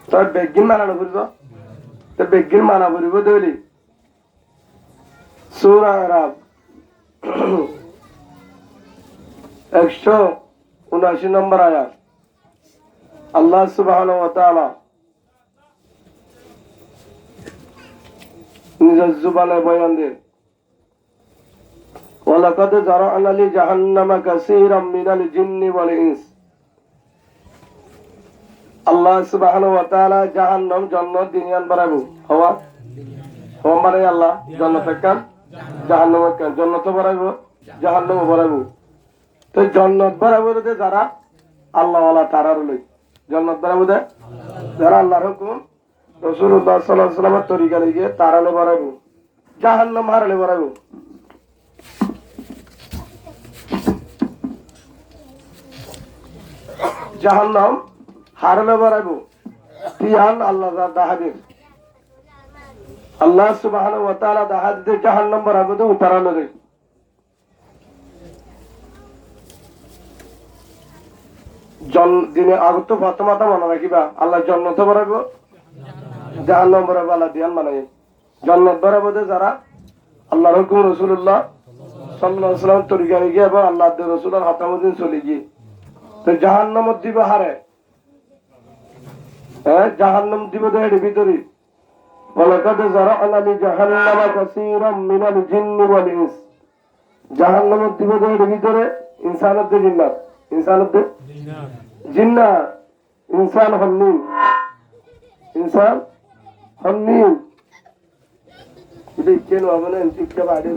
তোর বেগিন মানানো বুঝব তোর বেগিন মানা বুঝব দলি সূরা আরাব 179 নম্বর আয়াত আল্লাহ সুবহানাহু ওয়া তাআলা নিজের জুবানে বয়ান দেন ওয়ালাকাদ জারা'না লি জাহান্নামা কাসীরাম মিনাল জিন্নি ওয়াল ইনস আল্লাহ সুবহানাহু ওয়া তাআলা জাহান্নাম জান্নাত দিনিয়ান বানাবো হওয়া মানে আল্লাহ জান্নাত কান জাহান্নাম কান জান্নাত বানাবো জাহান্নাম বানাবো তো জান্নাত বানাবো যারা আল্লাহ ওয়ালা তারার লই জান্নাত বানাবো যারা আল্লাহর হুকুম রাসূলুল্লাহ সাল্লাল্লাহু আলাইহি ওয়াসাল্লামের তরিকা লিয়ে তারালে বানাবো জাহান্নাম হারালে বানাবো জাহান্নাম হারালে বানাবো তিয়ান আল্লাহ দাহাদির আল্লাহ সুবহানাহু ওয়া তাআলা দাহাদির জাহান্নাম বানাবো তো উতারালে রে দিনে আগত প্রথমত মনে রাখিবা আল্লাহ জান্নাত বানাবো জাহান্নাম বানাবো আল্লাহ দিয়ান বানাই জান্নাত বানাবো যারা আল্লাহর হুকুম রাসূলুল্লাহ সাল্লাল্লাহু আলাইহি ওয়াসাল্লাম তরিকা লিয়ে এবং আল্লাহর রাসূলের হাতামুদ্দিন চলে গিয়ে তো জাহান্নাম দিব হারে জাহান্নাম দিব এর ভিতরে ওয়ালাকাদ জারা'না লি জাহান্নামা কাসীরাম মিনাল জিন্নি ওয়াল ইনস জাহান্নাম দিব এর ভিতরে ইনসানত জিন্নাত ইনসানত জিন্নাত ইনসান হন্নিন ইনসান হন্নিন লিখেন মানে লিখতে বাড়ি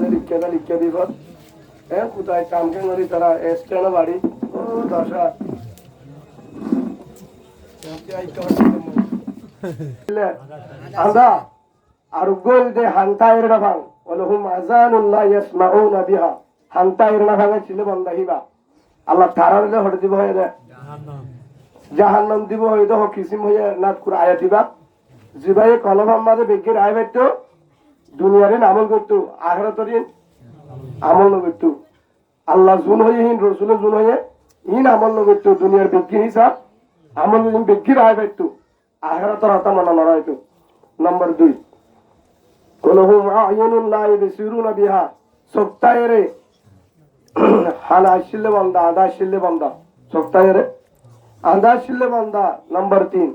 লিখতে দিব কোথায় কাম কেন তারা এক্সটার্নাল বাড়ি ও দশা আদা আর গোল দে হান্তায়ের না ভাঙ ওলহুম আযানুন লা ইয়াসমাউনা বিহা হান্তায়ের না ভাঙা ছিল বন্দাহিবা আল্লাহ তারারে হড় দিব হয়ে দে জাহান্নাম দিব হয়ে দে কিসিম হয়ে নাত কুর আয়াত দিবা জিবাই কলম আমাদে বেগির আয় বাইতো দুনিয়ারে আমল করতো আখিরাতের আমল করতো আল্লাহ জুন হয়ে হিন রাসূলের জুন হয়ে হিন আমল করতো দুনিয়ার বেগির হিসাব আমল বেগির আয় বাইতো আখিরাতের হতা মনে লড়াইতো নাম্বার 2 কোলহুম আয়ুনুন লা ইবসিরুনা বিহা সত্তায়রে হানা শিলে বান্দা আদা শিলে বান্দা সত্তায়রে আদা শিলে বান্দা নাম্বার 3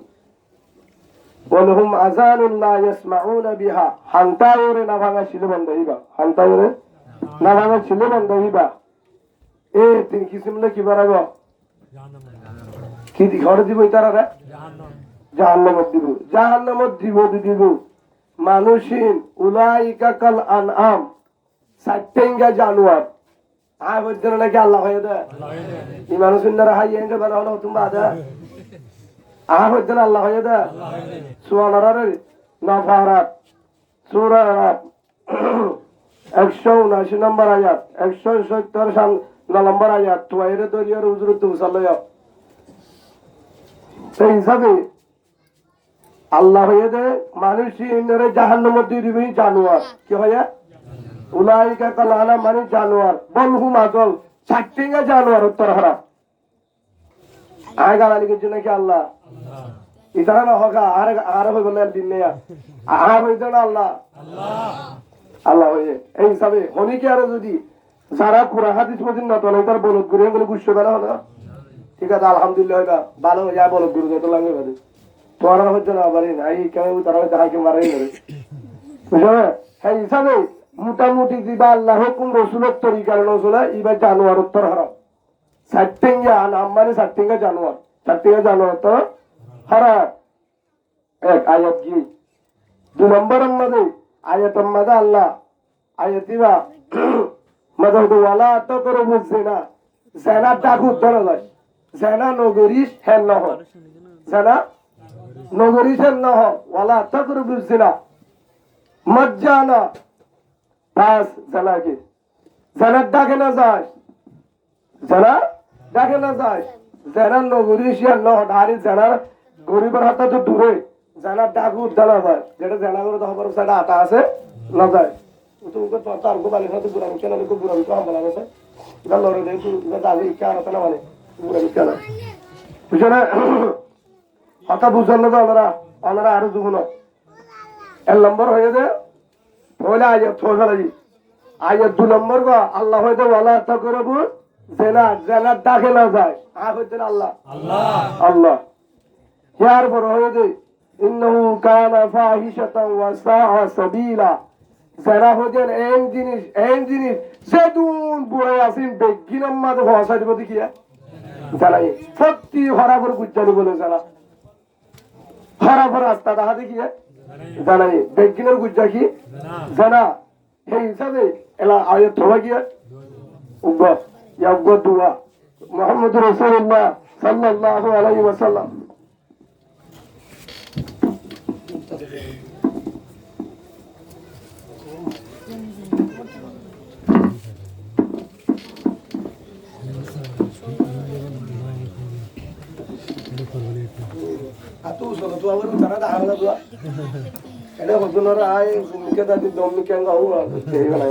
কোলহুম আযানুন লা ইয়াসমাউনা বিহা হান্তায়রে না ভাঙা শিলে বান্দা হিবা হান্তায়রে না ভাঙা শিলে বান্দা হিবা এ তিন কিসিমলে কি বাড়াবো কি ঘরে দিব তারা রে জাহান্নাম দিব মানুষিন উলাইকা কাল আনআম সাইটেঙ্গা জানোয়ার আয় বলছেন নাকি আল্লাহ হয়ে দে এই মানুষিন দ্বারা হাই এঙ্গে বানানো তোমরা আদা আয় বলছেন আল্লাহ হয়ে দে সুবহানাল্লাহ নাফারাত সূরা আরাব 179 নম্বর আয়াত 170 নম্বর আয়াত তোয়াইরে দরিয়ার উজরত মুসাল্লাহ সেই হিসাবে আল্লাহ হয়ে দে মানুষের জাহান্নাম দিবি জানোয়ার কি হয় উলাইকা কালানা মানে জানোয়ার বলহুম আজল ছাটিঙ্গা জানোয়ার উত্তর হারা আয় গালালি কিছু নাকি আল্লাহ ইতারা না হোক আর হয়ে বলে দিন নেই আর হইতে না আল্লাহ আল্লাহ হয়ে এই হিসাবে হনিকে আরো যদি যারা কুরআন হাদিস মদিন না তোলে তার বলদ গুরে বলে গুষ্য বেলা হলো ঠিক আছে আলহামদুলিল্লাহ হইবা ভালো হয়ে যায় বলদ গুরু যত লাগে ভালো তোমার হচ্ছে না আবার নাই কেন তারা তাকে মারাই করে বুঝলে হ্যাঁ হিসাবে মোটামুটি দিবা আল্লাহ হুকুম রাসূলের তরিকার নজলে ইবা জানোয়ার উত্তর হারাম সাতটিঙ্গা নাম মানে সাতটিঙ্গা জানোয়ার তো হারাম এক আয়াত কি 2 নম্বর মধ্যে আয়াত মধ্যে আল্লাহ আয়াত দিবা মদদ ওয়ালা তাকরবু জিনা জিনা ডাকু ধরা যায় জিনা নগরিস হেন নহ জিনা নগরিসের নহ ওয়ালা তাকরবু জিনা মজ্জানা বাস জানাকে জানার ডাকে না যায় জানার নগরিসিয়ার নহ ধারি জানার গরিবের হাতে তো দূরে জানার ডাকু জানা যায় যেটা জানা করে তো খবর সেটা আটা আছে না যায় तुमको तार को बाले तो बुरा मिशन को बुरा मिशन हम बोला से गल और दे तू दादी क्या रहता ना वाले बुरा मिशन बुझना কথা বুঝানো তো ওনারা আরো যুগুন এক নম্বর হয়ে যে পয়লা আয়াত ফলাজি আয়াত 2 নম্বর গো আল্লাহ হইতে ওয়ালা তাকরাবু জেনা দাখে না যায় হইতেন আল্লাহ আল্লাহ ইয়ার পর হয়ে যে ইন্নাহু কানা ফাহিশাতান ওয়া সাআ সাবিলা জেনা হইতেন এই জিনিস সেদুন বুড়ে আসিন বেগিনাম মাঝে ভাষা দিব দেখিয়া জানাই সত্যি হরাবর গুজ্জানি বলে জানা হরাবর রাস্তা দেখা দেখিয়া জানাই বেগিনের গুজ্জা কি জানা সেই হিসাবে এলা আয়াত হওয়া গিয়া উগ্র ইয়াগ্র দুয়া মুহাম্মদ রাসূলুল্লাহ সাল্লাল্লাহু আলাইহি ওয়াসাল্লাম Atu solo tu awal utara dah awal tu. Ada hujan orang ay, mungkin tadi dom mungkin enggak awal. Jadi mana?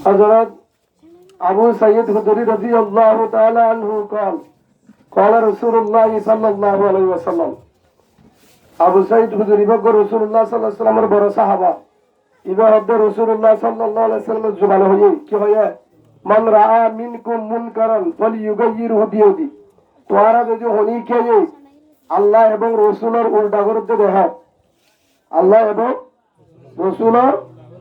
Hazrat Abu Sayyid Khudri radhiyallahu ta'ala anhu qala Rasulullah sallallahu alaihi wasallam. Abu Sayyid Khudri bagor Rasulullah sallallahu alaihi wasallam boro sahaba. ইবা হদ্দ রাসূলুল্লাহ সাল্লাল্লাহু আলাইহি ওয়াসাল্লামের জবান হয়ে কি হয় মান রাআ মিনকুম মুনকারান ফালিয়ুগাইয়িরহু বিয়াদি তোরা যদি হনি খেয়ে আল্লাহ এবং রাসূলের উল্টা করতে দেখ আল্লাহ এবং রাসূলের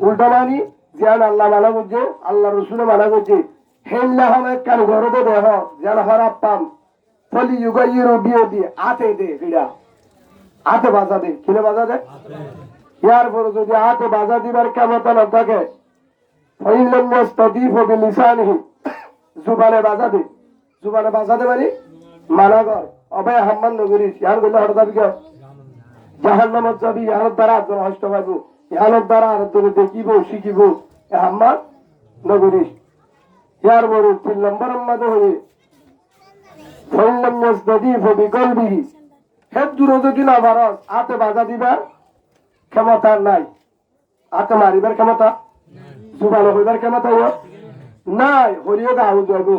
উল্টা মানি যেন আল্লাহ মানা করছে আল্লাহ রাসূল মানা করছে হেল্লা হবে কান ঘরতে দেখ যেন হারাপ পাম ফালিয়ুগাইয়িরহু বিয়াদি আতে দে বিড়া আতে বাজা দে কিনে বাজা দে ইয়ার পরে যদি হাতে বাজা দিবার ক্ষমতা না থাকে জুবানে বাজা দে মানে মানা কর অবাই হাম্মান নগরী ইয়ার গেলে হঠাৎ জাহান্নামত যাবি ইয়ার দ্বারা একজন হস্ত পাইব ইয়ার দ্বারা আর তোকে দেখিব শিখিব হাম্মান নগরী ইয়ার পরে 3 নম্বর মাঝে হয়ে হেদ দূর যদি না ভারত হাতে বাজা দিবার ক্ষমতা নাই আতে মারিবার ক্ষমতা জুবান হইবার ক্ষমতা নাই হরিও গাও যাইব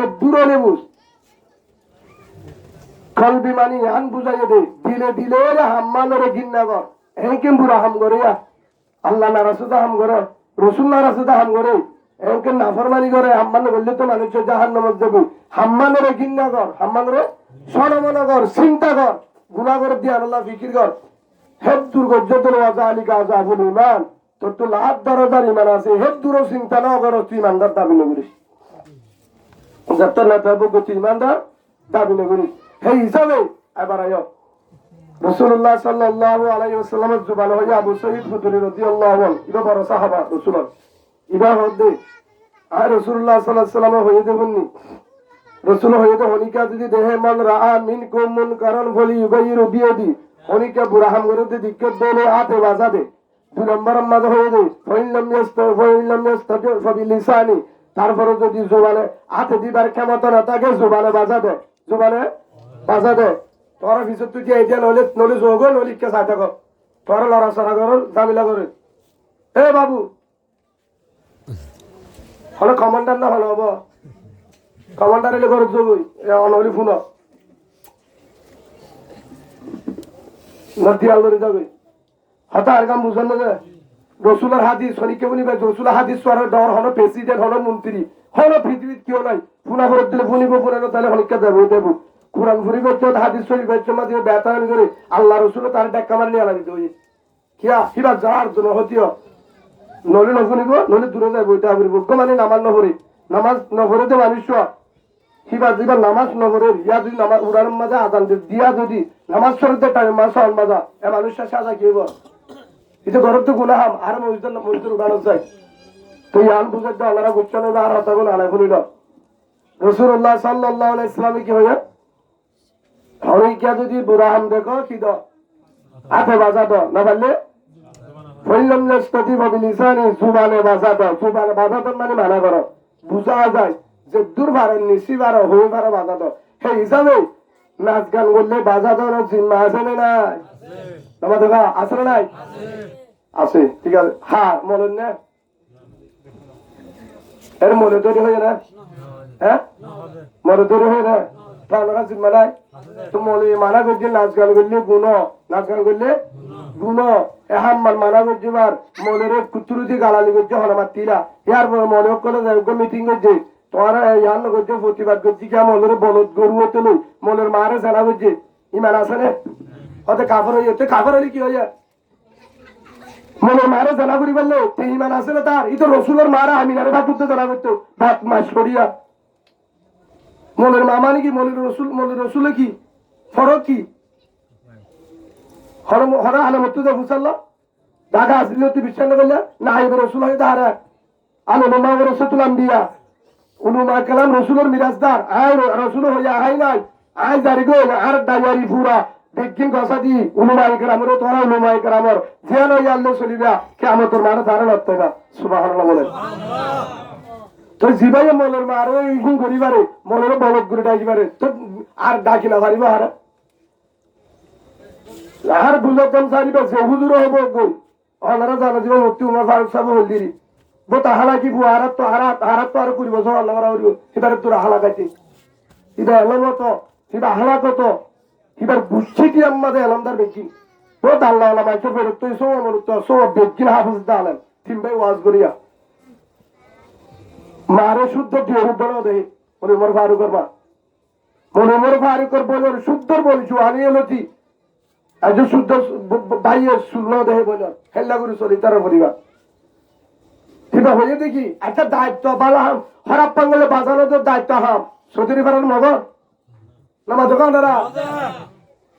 এক দূরে বুঝ কলবি মানি হান বুঝাইয়ে দে দিলে হাম্মানরে গিন্নাগর একেম বুড়া হাম করে আল্লাহ নারাসুদা হাম করে রসুল নারাসুদা হাম করে একে নাফরমানি করে হাম্মান বললে তো মানুষ জাহান্নামত যাবে হাম্মানরে গিন্নাগর হাম্মানরে সনমনগর চিন্তা কর গুনাহ করে দিয়ে আল্লাহ ফিকির কর হেদ দুর্গজ্জতুল ওয়াজালিকা আযাবুল ঈমান তোর তো লাখ দরজার ঈমান আছে হেদ দূরও চিন্তা না করো তুই ইমানদার দাবি না করিস যত না তবু তুই ইমানদার দাবি না করিস সেই হিসাবে এবার আয় রাসূলুল্লাহ সাল্লাল্লাহু আলাইহি ওয়াসাল্লামের জবান হয়ে আবু সাঈদ খুদরি রাদিয়াল্লাহু আনহু ইবা বড় সাহাবা রাসূলুল্লাহ ইবা হদে আর রাসূলুল্লাহ সাল্লাল্লাহু আলাইহি ওয়াসাল্লাম হয়ে দেবনি রাসূল হয়ে তো হনিকা যদি দেহে মান রাআ মিনকুম মুনকারান ফালিয়ুগাইয়িরু বিয়াদি হনিকা বুড়াহাম করে দিক্কত দেলে হাতে বাজা দে 2 নম্বর মাঝে হয়ে দে ফাইল্লাম ইয়াস্তাফি ফাবিলিসানি তারপরে যদি জবানে হাতে দিবার ক্ষমতা না থাকে জবানে বাজা দে তোরা ভিতর তুই এই দিয়া নলে যোগ নলিকে চাই থাকো তোরা লড়াচড়া করো জামিলা করে এ বাবু হলো কমান্ডার না হলো হব কমান্ডার এলে ঘর যোগই অনলি ফোন নদী আলোরে যাবে হতা আর কাম বুঝান না রসুলের হাদিস শনিকে বলি রসুলের হাদিস ডর হলো প্রেসিডেন্ট হলো মন্ত্রী হলো পৃথিবীর কেউ নাই ফুনা করে দিলে ফুনিব ফুনানো তাহলে হলিকা যাবো দেবো কোরআন ফুরি করতে হাদিস শরীফ জমা দিয়ে বেতান করে আল্লাহ রসুল তার ডাক্কা মারলে আলা দিতে হই কিয়া হিবা যার জন্য হতিও নলে নফুনিব নলে দূরে যাইব এটা বলিব মানে নামাজ নহরে নামাজ নহরে তো মানুষ হিবা দিবা নামাজ নহরে ইয়া যদি নামাজ উড়ার মাঝে আদান দিয়া যদি নামাজ সরতে টাইম মাস হল মাজা এ মানুষটা সাজা কি হইব এটা ঘরের তো গুনাহাম আর মসজিদের উড়ানো যায় তো ইয়ান বুঝে তো আল্লাহরা গুচ্ছানো আর হতা গুণ আলাই ফুলিল রাসূলুল্লাহ সাল্লাল্লাহু আলাইহি ওয়াসাল্লাম কি হইয়া হরিকা যদি বুড়াহাম দেখো কি দ হাতে বাজা দ না পারলে ফইলাম নাস্তাতি বিলিসানি জুবানে বাজা দ জুবানে বাজা দ মানে মানা করো বুঝা যায় যে দুর্বারের নিশি বারো হই বারো বাজা দ সেই হিসাবে নাচ গান করলে বাজা দেওয়ার জিম্মা আছে না নাই তোমার দেখা আছে না নাই আছে, ঠিক আছে। হ্যাঁ মলেন না, এর মনে তৈরি হয়ে না, হ্যাঁ মনে তৈরি হয়ে না, প্রাণরা জিম্মা নাই। তো মনে মানা করছে নাচ গান করলে গুণ, নাচ গান করলে গুণ, এখন মানা করছে বার মনের কুতুরুদি গালালি করছে হনমার তিরা, ইয়ার মনে করে মিটিং করছে তোমার ইয়ার করছে প্রতিবাদ করছি কে মনের বলদ গরু হতে নই, মনের মারে জানা করছে ইমান আছে না, হতে কাপড় হয়ে যেতে, কাপড় হলে কি হয়ে মনে মারে জানা করি বললে ইমান আছে না তার, ই তো রসুলের মারা আমিনারে ভাত করতে জানা করতো ভাত মাস করিয়া। মনের মা মানে কি, মনের রসুলে কি ফরক কি, হরা আলামত ফুসাল্লা ঢাকা আসলি বিশ্বাস করলে না আইব রসুল হয় তাহারা আলমা রসুল আম্বিয়া উলুমা কালাম রসুলের মিরাজদার, আয় রসুল হইয়া আই নাই, আয় জারি গো আর দায়ারি পুরা বিজ্ঞান কথা দি উলুমাই কেরামর তোরা উলুমাই কেরামর জিয়ান হইয়া আল্লাহ চলিবা কিয়ামতের মারে তারা লড়তে না। সুবহানাল্লাহ বলেন। তো জিবাই মলের মারো ইগুন করিবারে মলের বলদ করে ডাকিবারে তো আর ডাকি না পারিব আর আর বুঝতাম সারিবা যে হুজুর হব গই ওনারা জানা দিব মুফতি উমর ফারুক সাহেব হলদিরি বতা হালাকি বু হারাত তো হারাত তো আর করিব সব আল্লাহ করা হইব এবারে তোর হালাকাইতে এটা এলো তো এটা হালাকত এবার বুঝছি কি আমাদের এলামদার বেকিন বহুত আল্লাহ আল্লাহ মাইকে ফেরত তো সব আমার তো সব বেকিন হাফিজ দালেন তিন ভাই ওয়াজ করিয়া মারে শুদ্ধ দিয়ে বলো দেহে মনে উমর ফারুকের মা মনে উমর ফারুকের বলে শুদ্ধর বলছু আমি এলোতি আজ শুদ্ধ ভাইয়ের শুনল দেহে বল হেল্লা করে চলি তার পরিবার কিবা হয়ে দেখি একটা দায়িত্ব বালা হাম হরাপ পাঙ্গলে বাজানো তো দায়িত্ব হাম সদরি পাড়ার মগর নামা দোকানদারা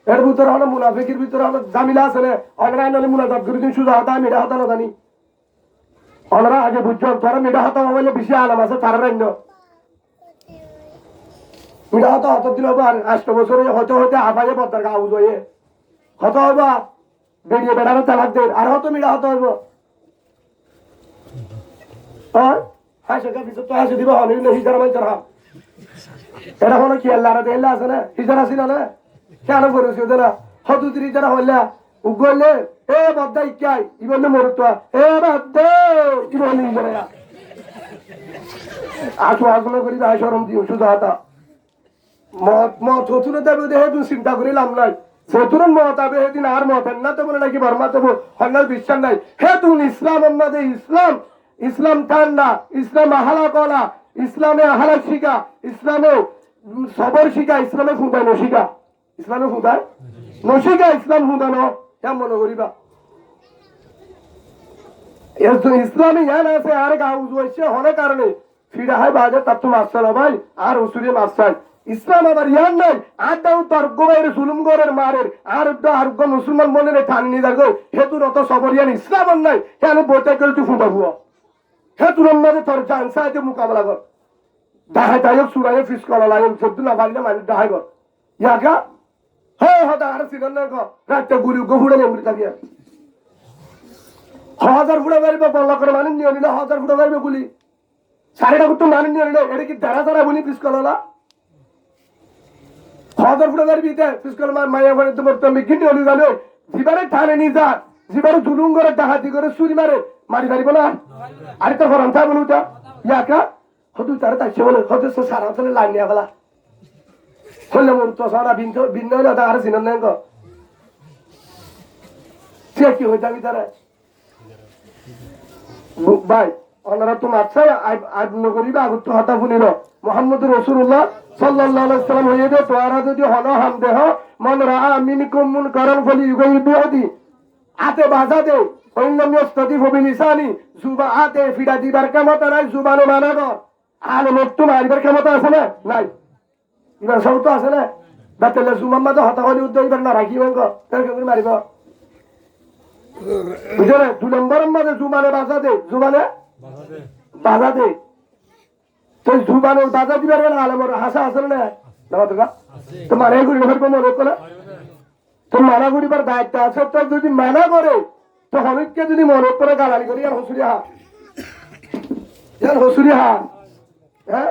এর ভিতরে হলো মুনাফিকের ভিতরে হলো জামিলা আছে না অনলাইন হলে মুনাফাত করে দিন সুজা হতা মেডা হতা না জানি ওনারা আগে বুঝছেন তোরা মেডা হতা মোবাইলে বেশি আলাম আছে তারা রান্য মেডা হতা হত দিল আর 8 বছরে হতে হতে আবায়ে বদার গা উজ হয়ে হত হবা বেরিয়ে বেড়ানো তালাক দে আর হত মেডা হত হইব হাসে কা ভিতর তো হাসে দিব হলে হিজারা মাই তারা এটা হলো কি আল্লাহ রা দেলা আছে না হিজারা ছিল না কেন করেছে ওরা হতুদ্রি যারা হইলা উগলে এ বদ্দা ইকাই ইবনে মরতো এ বদ্দা ইবনে ইজরা আসো আসলো করি ভাই শরম দিও সুদা হাতা মত হতুনে দেবে দেহে তুই চিন্তা করিলাম নাই সতুরন মত আবে হেদিন আর মত না তো বলে নাকি বর্মা তো হন্নার বিশ্বাস নাই হে তুমি ইসলাম আমাদের ইসলাম ইসলাম ঠান্ডা ইসলাম আহালা কলা ইসলামে আহালা শিখা ইসলামে সবর শিখা ইসলামে ফুটাই নশিকা ইসলামে ফুটাই নশিকা ইসলাম ফুটানো কেমন করিবা এর তো ইসলামে ইয়ান আছে আর গাউজ হইছে হনে কারণে ফিরা হয় বাজে তার তো মাসালা ভাই আর উসুরি মাসাল ইসলাম আবার ইয়ান নাই আর দাও তর্ক বাইরে জুলুম গরের মারের আর আর মুসলমান মনে টানি নিদার গো হেতুর অত সবরিয়ান ইসলাম নাই কেন বইতে গেল তুই ফুটাবো হেতুর মধ্যে তোর জানসা আছে মোকাবেলা কর দাহাই তাই সুরাই ফিস করা লাগে সত্যি না পারলে মানে দাহাই কর ইয়াকা হ্যাঁ হ্যাঁ আর সিলেন না গো রাতে গুলি গহুড়ে নেমে থাকিয়া 1000 ফুটা মারিবে বল্লা করে মানে নিয়ে নিলে 1000 ফুটা মারিবে গুলি সাড়েটা তো মানে নিয়ে নিলে এটা কি দাঁড়া দাঁড়া বলি ফিস করা 1000 ফুটা মারবি ফিস করা মাইয়া করে তো বর্তমান বিজ্ঞানী হলি গেল জিবারে ঠানে নি যা জিবারে জুলুম করে ডাহাতি করে চুরি মারে মারি মারিব না আরে তো ফরম থা বলুতা ইয়াকা হতু তার তাইছে বলে হতু সারা চলে লাইন নিয়া গলা হলে মন তো সারা ভিন্ন হলে আর সিনেন না গো সে কি হইতা কি তারা ভাই ওনারা তো মারছে আজ নগরীবা আগত হতা শুনিল মোহাম্মদ রাসূলুল্লাহ সাল্লাল্লাহু আলাইহি ওয়াসাল্লাম হইয়ে দে তোরা যদি হন হাম দেহ মন রা মিনকুম মুনকারান ফলি ইউগাইবিদি আতে বাজা দে অন্যান্য স্ততিফ বিলিসানি জুবা আতে ফিরা দিবার ক্ষমতা নাই জুবানে মানা কর আর মত মারিবার ক্ষমতা আছে না নাই ইবার সব তো আছে না বাতেলে জুমাম্মা তো হতা হলি উদ্যোগ ইবার না রাখিব তার কেমন মারিব বুঝলে 2 নম্বর মধ্যে জুবানে বাজা দে জুবানে বাজা দে তো জুবানে বাজা দিবার না আলমর হাসা আছে না না তো মানে গুলি হরব মনে করে তো মানা করিবার দায়িত্ব আছে তো যদি মানা করে তো হমিককে যদি মনে করে গালালি করি আর হসুরি হার হ্যাঁ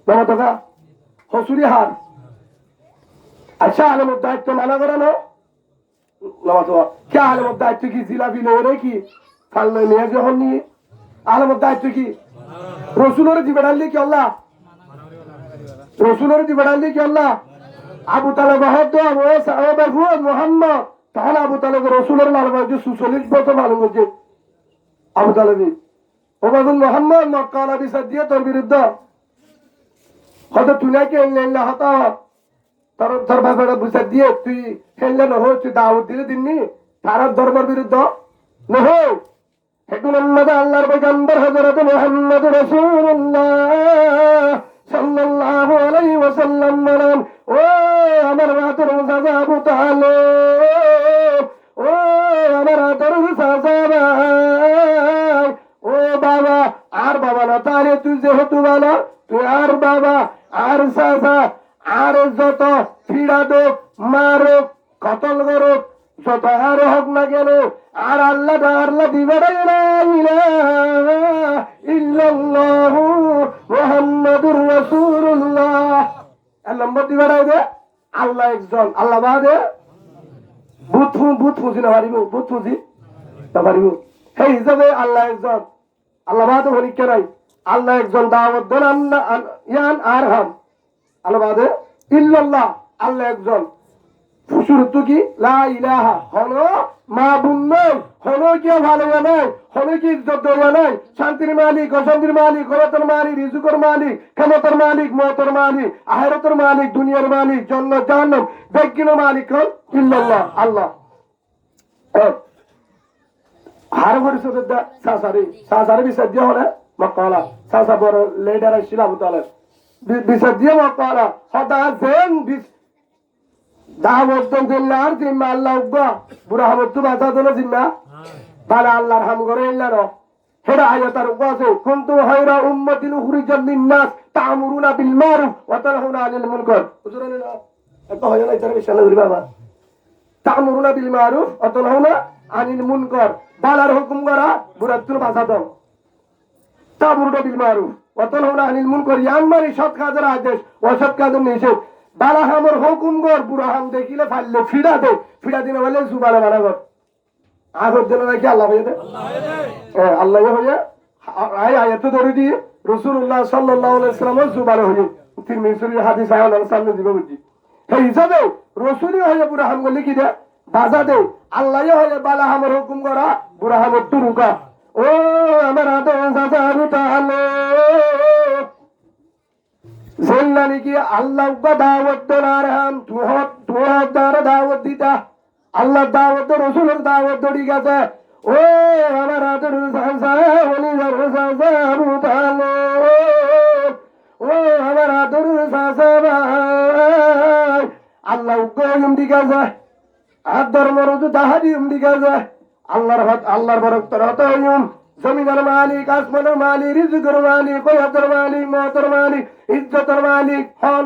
বাবা দাদা হসুরি হার আচ্ছা আলমের দায়িত্ব মানা করানো নামাতো কে আলেমত দায়িত্ব কি জিলাপি লয়ে কি ফাল্লে নিয়ে যখন নিয়ে আলেমত দায়িত্ব কি রসুলের দিবে ডাললে কি আল্লাহ রসুলের দিবে ডাললে কি আল্লাহ আবু তালেব হতো মোহাম্মদ তাহলে আবু তালেব রসুলের লাল যে 46 বছর মালুম হয়েছে আবু তালেবি ওবাদুল মোহাম্মদ মক্কা নবী সাদিয়ে তোর বিরুদ্ধে হয়তো তুই নাকি এলে হতা তোর তোর ব্যাপারে বুঝা দিয়ে তুই হেললে নহ তুই দাওয়াত দিলে দিননি তার ধর্মের বিরুদ্ধে নহ এখন আমাদের আল্লাহর পয়গম্বর হযরত মুহাম্মদ রাসূলুল্লাহ সাল্লাল্লাহু আলাইহি ওয়াসাল্লাম বলেন ও আমার মাতার সাজা আবু তালেব ও আমার মাতার সাজা ও বাবা আর বাবা না তারে তুই যেহেতু বলো তুই আর বাবা আর সাজা আর যত ফিরা দো মারো কতল করো যত আর হোক না কেন আর আল্লাহ দিবে ইল্লাল্লাহু মুহাম্মাদুর রাসূলুল্লাহ নম্বর দিবে দে আল্লাহ একজন আল্লাহ বাদে বুত ফুজি না পারিব বুত ফুজি না পারিব সেই হিসাবে আল্লাহ একজন আল্লাহ বাদে হরিকে নাই আল্লাহ একজন দাওয়াত দেন ইয়ান আর হাম আল্লাহ বাদে ইল্লাল্লাহ আল্লাহ একজন ফুসুরত কি লা ইলাহা হলো মাবুদ নাই হলো কি ভালো নাই হলো কি ইজ্জত দেওয়া নাই শান্তির মালিক অশান্তির মালিক ক্ষমতার মালিক রিজুকের মালিক ক্ষমতার মালিক মতের মালিক আখিরাতের মালিক দুনিয়ার মালিক জান্নাত জাহান্নাম বেগিনো মালিক ইল্লাল্লাহ আল্লাহ হার পরিষদের দা সাসারে বিসাদ দিয়ে হলে মক্কালা সাসা বড় লিডার ছিল আবু তালেব বিসাদ দিয়ে মক্কালা সদা জেন দাওয়াত দিল্লার জিম্মা আল্লাহ উগ্গা বুড়া হামদ তো বাধা দিল জিম্মা বালা আল্লাহর হাম করে ইল্লার হেডা আয়াতার উগ্গা আছে কুনতু খায়রা উম্মাতিন উখরিজাত লিন-নাস তা'মুরুনা বিল মারুফ ওয়া তানহাউনা আনিল মুনকার বুঝলেন না এত হয় না ইতারে বিশাল ধরি বাবা তা'মুরুনা বিল মারুফ ওয়া তানহাউনা আনিল মুনকার বালার হুকুম করা বুড়া তুল বাধা দাও তা'মুরুনা বিল মারুফ ওয়া তানহাউনা আনিল মুনকার ইয়ান মারি সৎ কাজের আদেশ অসৎ কাজের নিষেধ বালা হামর হুকুম কর বুড়া হাম দেখিলে ফাইলে ফিরা দিনে বলে জুবালে বানা কর আগর দিন নাকি আল্লাহ হয়ে দে আল্লাহ হয়ে আয়াত ধরে দিয়ে রাসূলুল্লাহ সাল্লাল্লাহু আলাইহি ওয়াসাল্লাম জুবালে হয়ে তিরমিজির হাদিস আয়াত সামনে দিব বুঝি এই হিসাবে রাসূলই হয়ে বুড়া হাম গলি কি দে বাজা দে আল্লাহ হয়ে বালা হামর হুকুম করা বুড়া হামর তুরুকা ও আমার আদম সাজারু তাআলা জেল্লানি কি আল্লাহ দাওয়াত দোনার হাম তুহার দ্বারা দাওয়াত দিতা আল্লাহ দাওয়াত রাসূলের দাওয়াত দড়ি গেছে ও আমার আদর সাজা ওলি সাজা আবু তালেব ও আমার আদর সাজা ভাই আল্লাহ গয়ম দিগা যায় আর ধর্মরজ দাহাদিম দিগা যায় আল্লাহর বরকত হতায়ুম জমিনের মালিক আসমানের মালিক রিজকের মালিক কয়াতের মালিক মতের মালিক ইজ্জতের মালিক হন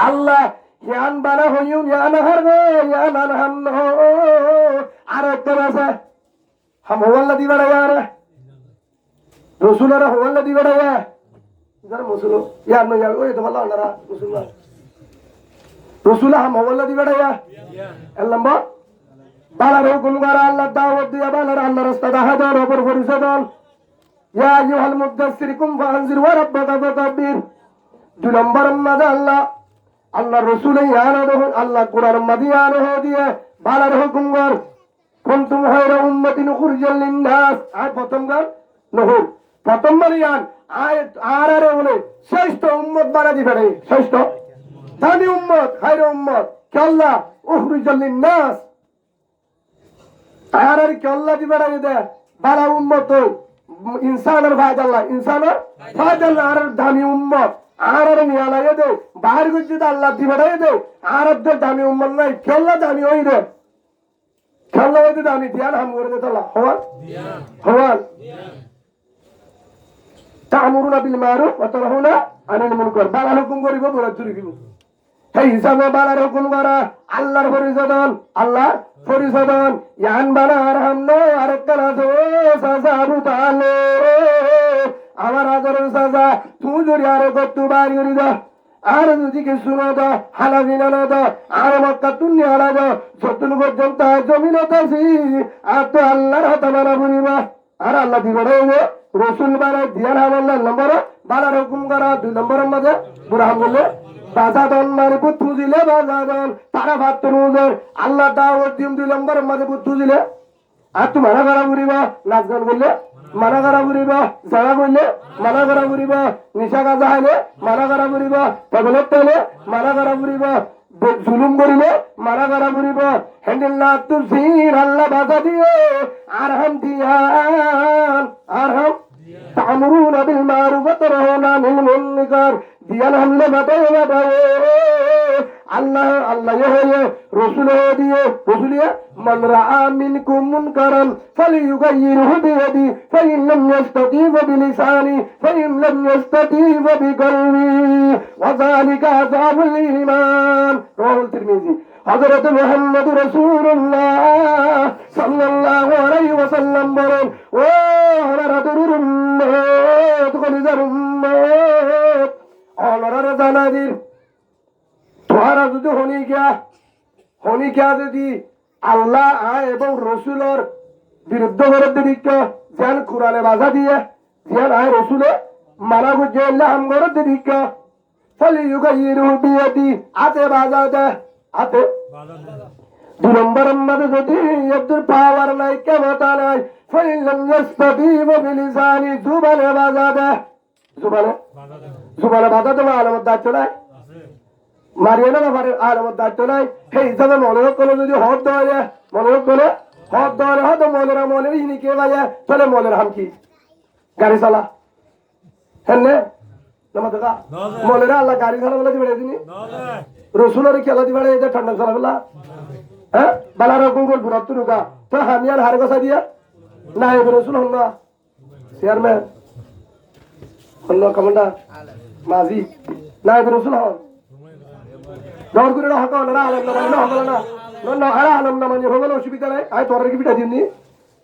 আল্লাহ ইয়ান বানা হইউম ইয়ান হার গো ইয়ান আনহান আর একটা আছে হাম ওয়াল্লা দিবা রে ইয়ার রাসূলের ওয়াল্লা দিবা রে যারা মুসলিম ইয়ার না ওই তো ভালো আল্লাহরা মুসলমান রাসূল হাম ওয়াল্লা দিবা রে আল্লাহ বালার হুকুম করা আল্লাহ দাওয়াত দিয়া বালার আল্লাহ রাস্তা দাহাদার ওপর পরিশোধন ইয়া আইয়ুহাল মুদাসসির কুম ফাআনজির ওয়া রাব্বাকা ফাকাব্বির দুই নম্বর মাদা আল্লাহ রাসূল ইয়ানা দহন আল্লাহ কোরআন মাদিয়ানো দিয়ে বালার হুকুম কর কুনতুম খায়রা উম্মাতিন উখরিজাল লিন-নাস আর প্রথম গান নহু প্রথম মারিয়ান আয়াত আরে বলে শ্রেষ্ঠ উম্মত বানা দিবে রে শ্রেষ্ঠ দামি উম্মত খায়রা উম্মত কে আল্লাহ উখরিজাল লিন-নাস আর কি আল্লাহ দিবে রে দে বালা উম্মত ইনসানের ফায়দাল্লাহ আর দামি উম্মত আর নিয়া লাগে দে বাহির গজ্জে আল্লাহ দিবে রে দে আর দামি উম্মত নাই কেল্লা দামি হই রে কেল্লা হইতে দামি দিয়ান হাম করে দে আল্লাহ হওয়াল তা'মুরুনা বিল মারুফ ওয়া তানহাউনা আনিল মুনকার বালা হুকুম করিব বড় চুরি দিব এই হিসাবে বালার হুকুম করা আল্লাহর পরিশোধন ইয়ান বানার হামনো আরেকটা রাজো সাজা আবু তালেব আমার আদর সাজা তুই যদি আরে কত বাড়ি করি দা আর যদি কিছু না দাও হালাবিনা না দাও আর মক্কা তুমি হারা দাও যতন পর্যন্ত জমিন আছি আর তো আল্লাহর হাতে মারা বুড়িবা আর আল্লাহ দিবে রসুল বারে দিয়ার হামল্লার নম্বর বালার হুকুম করা 2 নম্বরের মাঝে বুড়া বললে বাজাদন মানে বুদ্ধু দিলে বাজাদন তারা ভাত তরুণের আল্লাহ দাওয়াত দিম 2 নম্বরের মাঝে বুদ্ধু দিলে আর তুই মানা করা বুড়িবা নাচ গান করলে মানা করা বুড়িবা যারা করলে মানা করা বুড়িবা নিশা গাজা হাইলে মানা করা বুড়িবা তবলত পেলে মানা করা বুড়িবা জুলুম করিলে মানা করা বুড়িবা হ্যান্ডেল না তুই সিন আল্লাহ বাজা দিয়ে আর হাম দিয়ান আর হাম তা'মুরুনা বিল মারুফ ওয়া তানহাউনা আনিল মুনকার দিয়ান হামলে বাতায়ে বাতায়ে আল্লাহ আল্লাহ হয়ে রসুল দিয়ে রসুলিয়া মান রাআ মিনকুম মুনকারান ফালিয়ুগাইয়িরহু বিয়াদি ফাইন লাম ইস্তাতি বিলিসানি ফাইন লাম ইস্তাতি বিকলবি ওয়া যালিকা আযাবুল ঈমান রাওয়াহুল তিরমিজি হযরত মুহাম্মদ রাসূলুল্লাহ সাল্লাল্লাহু আলাইহি ওয়াসাল্লাম বলেন ও হযরতুর উম্মত কলিজার উম্মত অনরার জানাদির তোরা যদি হনি গিয়া যদি আল্লাহ এবং রসুলের বিরুদ্ধ করে দিক যেন কোরআনে বাধা দিয়ে যেন রসুলে মানা বুঝে আল্লাহ হাম করে দিক ফলে বিয়াদি হাতে বাধা দেয় হাতে 2 নম্বরের মধ্যে যদি এদের পাওয়ার নাই ক্ষমতা নাই ফলে জুবানে বাধা দেয় জুবানে বাধা দেওয়া আলামত দায়িত্ব নাই মারিয়ে না পারে আর আমার দায়িত্ব নাই সেই হিসাবে মনোযোগ করলে যদি হদ দেওয়া মনোযোগ করে হদ দেওয়া হদ মলেরা মলের ইনি কে বাজে চলে মলের হাম কি গাড়ি চালা হ্যাঁ মলেরা আল্লাহ গাড়ি চালা বলে দিবে দিনি রসুলের খেলা দিবে এটা ঠান্ডা চালা বলা হ্যাঁ বালার গুগল ঘুরাত রুকা তো আমি আর হারে গসা দিয়া না এবার রসুল হল না চেয়ারম্যান হল কমান্ডার মাঝি না এবার রসুল হল দর করে না হকা না আলম না মানে হকা না না আর আলম না মানে হলো অসুবিধা নাই আই তোর কি বিটা দিননি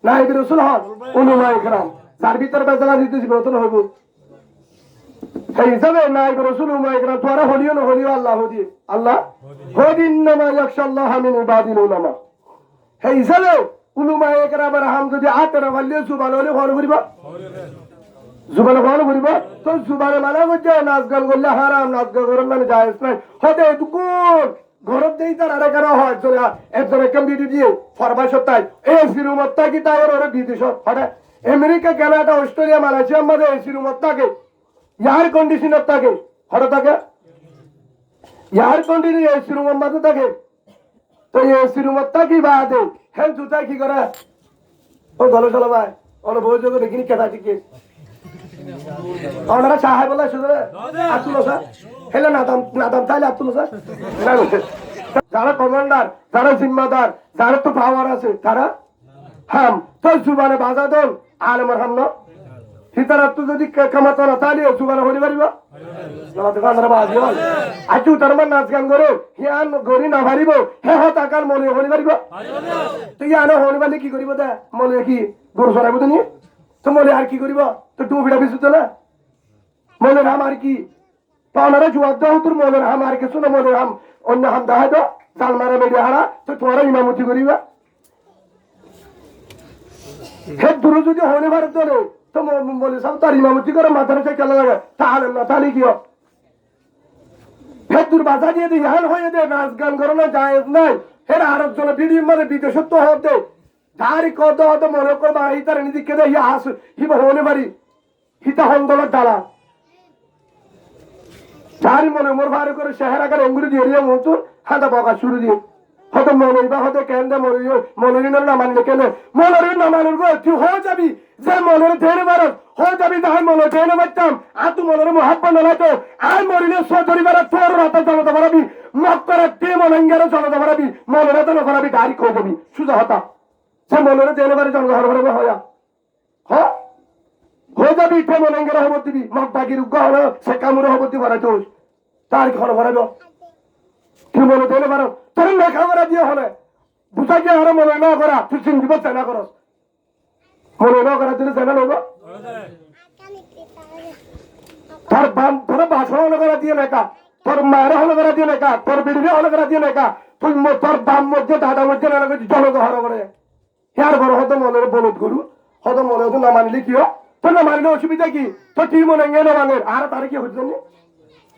না এই রাসূল হন উলামা ইকরাম তার ভিতর বেজালা দিতে দিবে তো হইব সেই হিসাবে না এই রাসূল উলামা ইকরাম তোরা হলিও না হলিও আল্লাহ হদি আল্লাহ হদিন নামা ইয়াখশাল্লাহ মিন ইবাদিল উলামা সেই হিসাবে উলামা ইকরামের হাম যদি আতরা বললে সুবহান হলে হল করিবা জুবানে হল করিবা তো জুবানে মানে বুঝে নাচ গান করলে হারাম নাচ গান করার মানে জায়েজ নাই হতে দুকুন ঘরত দেই তার আরে করা হয় একজনে কম্পিউটার দিয়ে ফরমাই সত্তাই এসি রুমত থাকি তাই ওর বিদেশ হঠাৎ আমেরিকা কানাডা অস্ট্রেলিয়া মালয়েশিয়ার মধ্যে এসি রুমত থাকে এয়ার কন্ডিশনার থাকে হঠাৎ থাকে এয়ার কন্ডিশনার এসি রুমের মধ্যে থাকে তো এসি রুমত থাকি বাদে হ্যাঁ জুতা কি করে ও ভালো চলো ভাই ওর বই যোগ দেখিনি কেটা টিকে ওনারা সাহেব বলা শুধু আতুল স্যার হেলে নাদাম চাইলে আতুল স্যার যারা কমান্ডার যারা জিম্মাদার যারা তো পাওয়ার আছে তারা হাম তো জুবানে বাজা দল আলমের হাম ন সীতারা তো যদি কামাতো না তাহলে জুবানে হতে পারিব আজু তার মান নাচ গান করে হিয়ান গরি না পারিব হে হতাকার মনে হতে পারিব তুই আনো হতে পারলে কি করিব দে মনে কি গরু চড়াইব তুমি তো মনে আর কি করিব তো টুপিটা বিশুদ্ধ না মনের হাম আর কি তো ওনারা জবাব দাও তোর মনের হাম আর কিছু না মনের হাম অন্য হাম দেখা তো জাল মারা বেড়ে হারা তো তোরা ইমামতি করিবা হে দূর যদি হনে ভারত দলে তো বলে সব তার ইমামতি করে মাথার সে খেলা লাগে তাহলে না তাহলে কি হে দূর বাধা দিয়ে দিই হাল হয়ে দে নাচ গান করো না জায়েজ নাই হে আরব জন বিড়ি মানে বিদেশত্ব হতে ধারি কত হতো মনে করবা ইতার নিদিকে দে ইয়া হাস হিবা হনে পারি হিতা হন্দলত ডালা ধারি মনে মোর ভারে করে শহর আকার অঙ্গুরি দিয়ে রিয়া মতো হাঁটা বকা শুরু দিয়ে হয়তো মনে বা হয়তো কেন মনোরঞ্জন না মানলে কেন মনোরঞ্জন না মানল গো তুই হয়ে যাবি যে মনের ধরে বার হয়ে যাবি যাই মনে ধরে বাচ্চাম আর তুই মনের মহাব্বা নলাতো আর মরিলে সদরি বার তোর রাতে চলতে পারবি মক্করে তে মনঙ্গারে চলতে পারবি মনের তো না পারবি গাড়ি খোঁজ যাবি সুজা হতা সে মনের ধরে বারে জনগণ হরবে হয়া হ্যাঁ হয়ে যাবি তে মনঙ্গারে হব দিবি মক বাগির উগ্গ হলো সে কামুরে হব দিবি বারে তোর তার ঘর ভরাব তুই মনে ধরে পারো তোর লেখাপড়া দিয়ে হলে বুঝা গিয়ে আরো মনে না করা তুই চিন্তিব চেনা করস মনে না করা তুই চেনা নেব তোর বাম তোর ভাষণ করা দিয়ে লেখা তোর মায়ের হলো করে দিয়ে নাকা, তোর বিড়ি হলো করে দিয়ে নাকা, তুই তোর বাম মধ্যে দাদা মধ্যে না জনগহর করে হ্যার বড় হতো মনের বলদ গরু হতো মনে হতো না মানলে কি হয়, তোর না মানলে অসুবিধা কি, তোর তুই মনে না মানের আর তার কি হচ্ছে না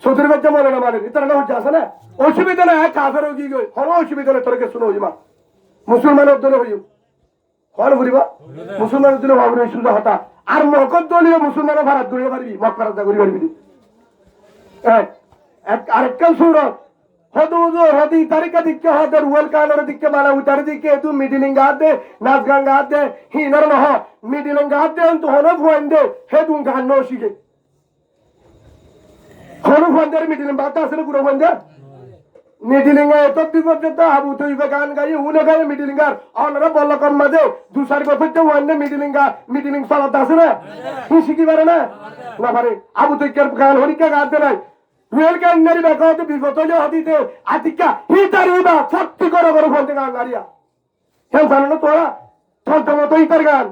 চৌধুরী বাচ্চা মনে না মানের এটা না হচ্ছে আছে না অসুবিধা না কাফেরও কি গই কোনো অসুবিধা নেই তোর কাছে হইবা মুসলমানের দলে হইব কল করিবা মুসলমানের দলে ভাবরে সুজা হতা আর মকর দলীয় মুসলমানের ভারত করিতে পারবি মক ভারত করি পারবি আরেকটা সুরত হদু হদি তারিকা দিকে হদের ওয়েল কানের দিকে মানা উতার দিকে তু মিডিলিং গাদে নাচ গান গাদে হিনার নহ মিডিলিং গাদে তো হনো ফুয়ান্দে হে তুম গান ন শিখে হনো ফুয়ান্দের মিডিলিং বাতা আসলে পুরো ফুয়ান্দে মিডিলিং এ তো বিপর্যন্ত আবু তৈবে গান গাই উনে গায় মিডিলিং আর অনরা বলকম মাঝে দুসার বছরতে ওয়ান্ডে মিডিলিং চালাতে আছে না হি শিখি পারে না না পারে আবু তৈকের গান হরিকা গাতে নাই রেল গান্নারি বেকাতে বিগত যে হদিতে আতিকা হিতারিবা সত্যি করে ফোন গান গাড়িয়া হেন জানো না তোরা তন্তমত ইতার গান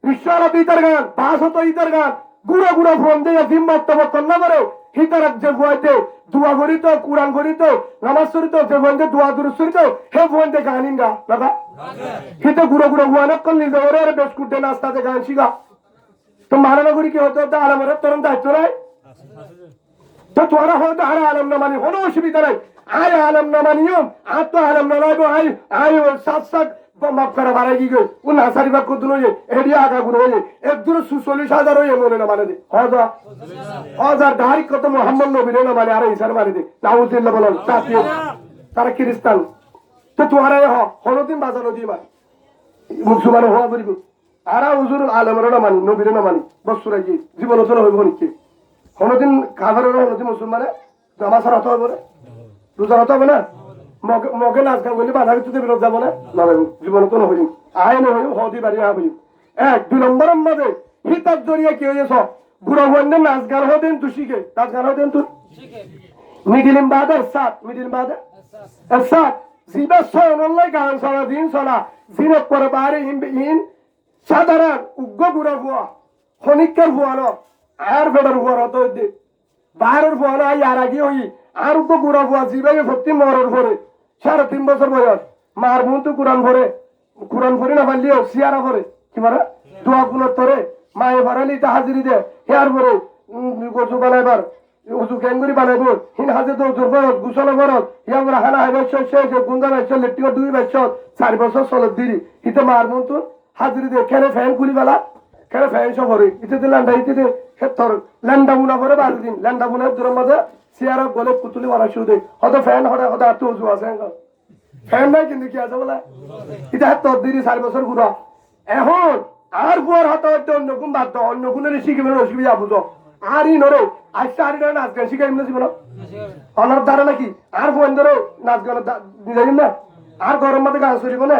ঈশ্বরা ইতার গান পাঁচ হতো ইতার গান গুড়া ফোন দিয়ে জিম্মত কন্যা করে হিতার যে ভুয়াইতে দুয়া করিত কুরআন করিত নামাজ করিত যে ফোনতে দুয়া দুরুস করিত হে ফোনতে গানিন গা দাদা হিতে গুড়া ভুয়ানা কল নিজে ওরে আর বেসকুটে নাস্তাতে গান শিখা তো মারানা করি কি হতো তা আলামরে তোরন দায়িত্ব নাই তো তোরা হয়তো আর আলম না মানি কোনো অসুবিধা নাই আয় আলম না মানিও আর তো আলম না লাইব আয় সাত মাপ করা বাড়াই কি গই ও নাসারি বাগ কত নয় এডি আগা গুলো হয়ে একদূর ৪৬,০০০ হয়ে মনে না মানে দে হাজার ধারি কত মোহাম্মদ নবীরে না মানে আর ইসার মানে দে নাউজুবিল্লাহ বলেন তারা খ্রিস্টান তো তোরা হলদিন বাজানো দি মা মুসলমান হওয়া বলিব আর হুজুর আলমের না মানি নবীরে না মানি বসুরাই কি জীবন তো হইব নাকি কোনদিন কাভারের কোনদিন মুসলমানে জামা ছাড়া হতে হবে না রোজা হতে হবে না মগে নাচ গান করলে বাধা কিছু বিরোধ যাবো না জীবন তো নহইম আয় নহইম হদি বাড়ি হইম ১ ২ নম্বরের মধ্যে হিতার জড়িয়ে কি হয়েছ বুড়ো বন্ধে নাচ গান হতেন তু শিখে নাচ গান হতেন তু মিডিলিম বাদের সাত মিডিলিম বাদের সাত জিবা সয়নল্লাই গান চলা দিন চলা জিনে পরে বাড়ি ইন সাধারণ উগ্র বুড়া ভুয়া খনিকের ভুয়া ন আর ফেডার ভুয়ার হতো বাইরের ভুয়া না আর আগে হই আর উগ্র বুড়া ভুয়া জিবাই ভর্তি মরের ভরে ৩.৫ বছর বয়স মার মুন তো কোরআন ভরে না পারলিও সিয়ারা ভরে কি ভরে দোয়া গুণর তরে মায়ে ভরালি তা হাজিরি দে হেয়ার ভরে গজু বানাইবার উজু ক্যাঙ্গুরি বানাইব হিন হাজে তো জোর বরত গুছল বরত হিয়া বড় হানা হাইবার শেষ গুন্দা বাইছ লেট্টিও ২ বাইছ ৪ বছর চলত দিরি হিতে মার মুন তো হাজিরি দে কেনে ফ্যান খুলি বেলা কেনে ফ্যান সব ভরে ইতে দিলাম ইতে দে হেতর ল্যান্ডা বুনা ভরে বাল দিন ল্যান্ডা বুনা দূর মধ্যে সিয়ারা গলে পুতুলি মারা শুরু দে হয়তো ফ্যান হঠাৎ এত উজু আছে ফ্যান নাই কিন্তু কি আছে বলে এটা তোর দিদি ৪ বছর ঘুরা এখন আর বুয়ার হাতে হয়তো অন্য কোন বাদ অন্য কোনের শিখিবেন অসুবিধা বুঝো আর ই নরে আজকে আর নাচ গান শিখাই না জীবন অনার দ্বারা নাকি আর ফোন ধরো নাচ গান দিলাম না আর গরম মধ্যে গান চলিব না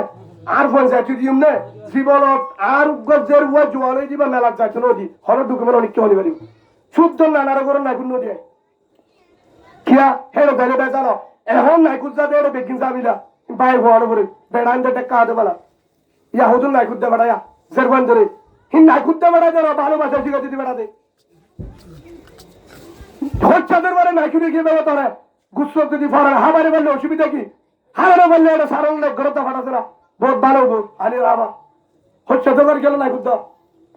আর ফোন যাচ্ছি দিম না জীবনত আর গজ্জের বুয়া জোয়ালে দিবা মেলার যাচ্ছ নদী হর ডকুমেন্ট অনেক কি হলি পারিব শুদ্ধ নানার করে নাই কোন নদী কিয়া হেড়ো গেলে বেজানো এখন নাই কুদ্দা দে বেকিন যাবিলা বাই হওয়ার পরে বেড়ান দে টেক্কা হাতে বলা ইয়া হুজুর নাই কুদ্দা বেড়ায়া জেরবান ধরে হিন নাই কুদ্দা বেড়া যারা ভালোবাসা শিখা দিতে বেড়াতে হচ্ছাদের বারে নাই কুড়ে গিয়ে বেড়া তোরা গুচ্ছ যদি ফরার হাবারে বললে অসুবিধা কি হারানো বললে এটা সারল না ঘরতে ফাটাতে না বহুত ভালো গো আনি রাবা হচ্ছাদের বারে গেল নাই কুদ্দা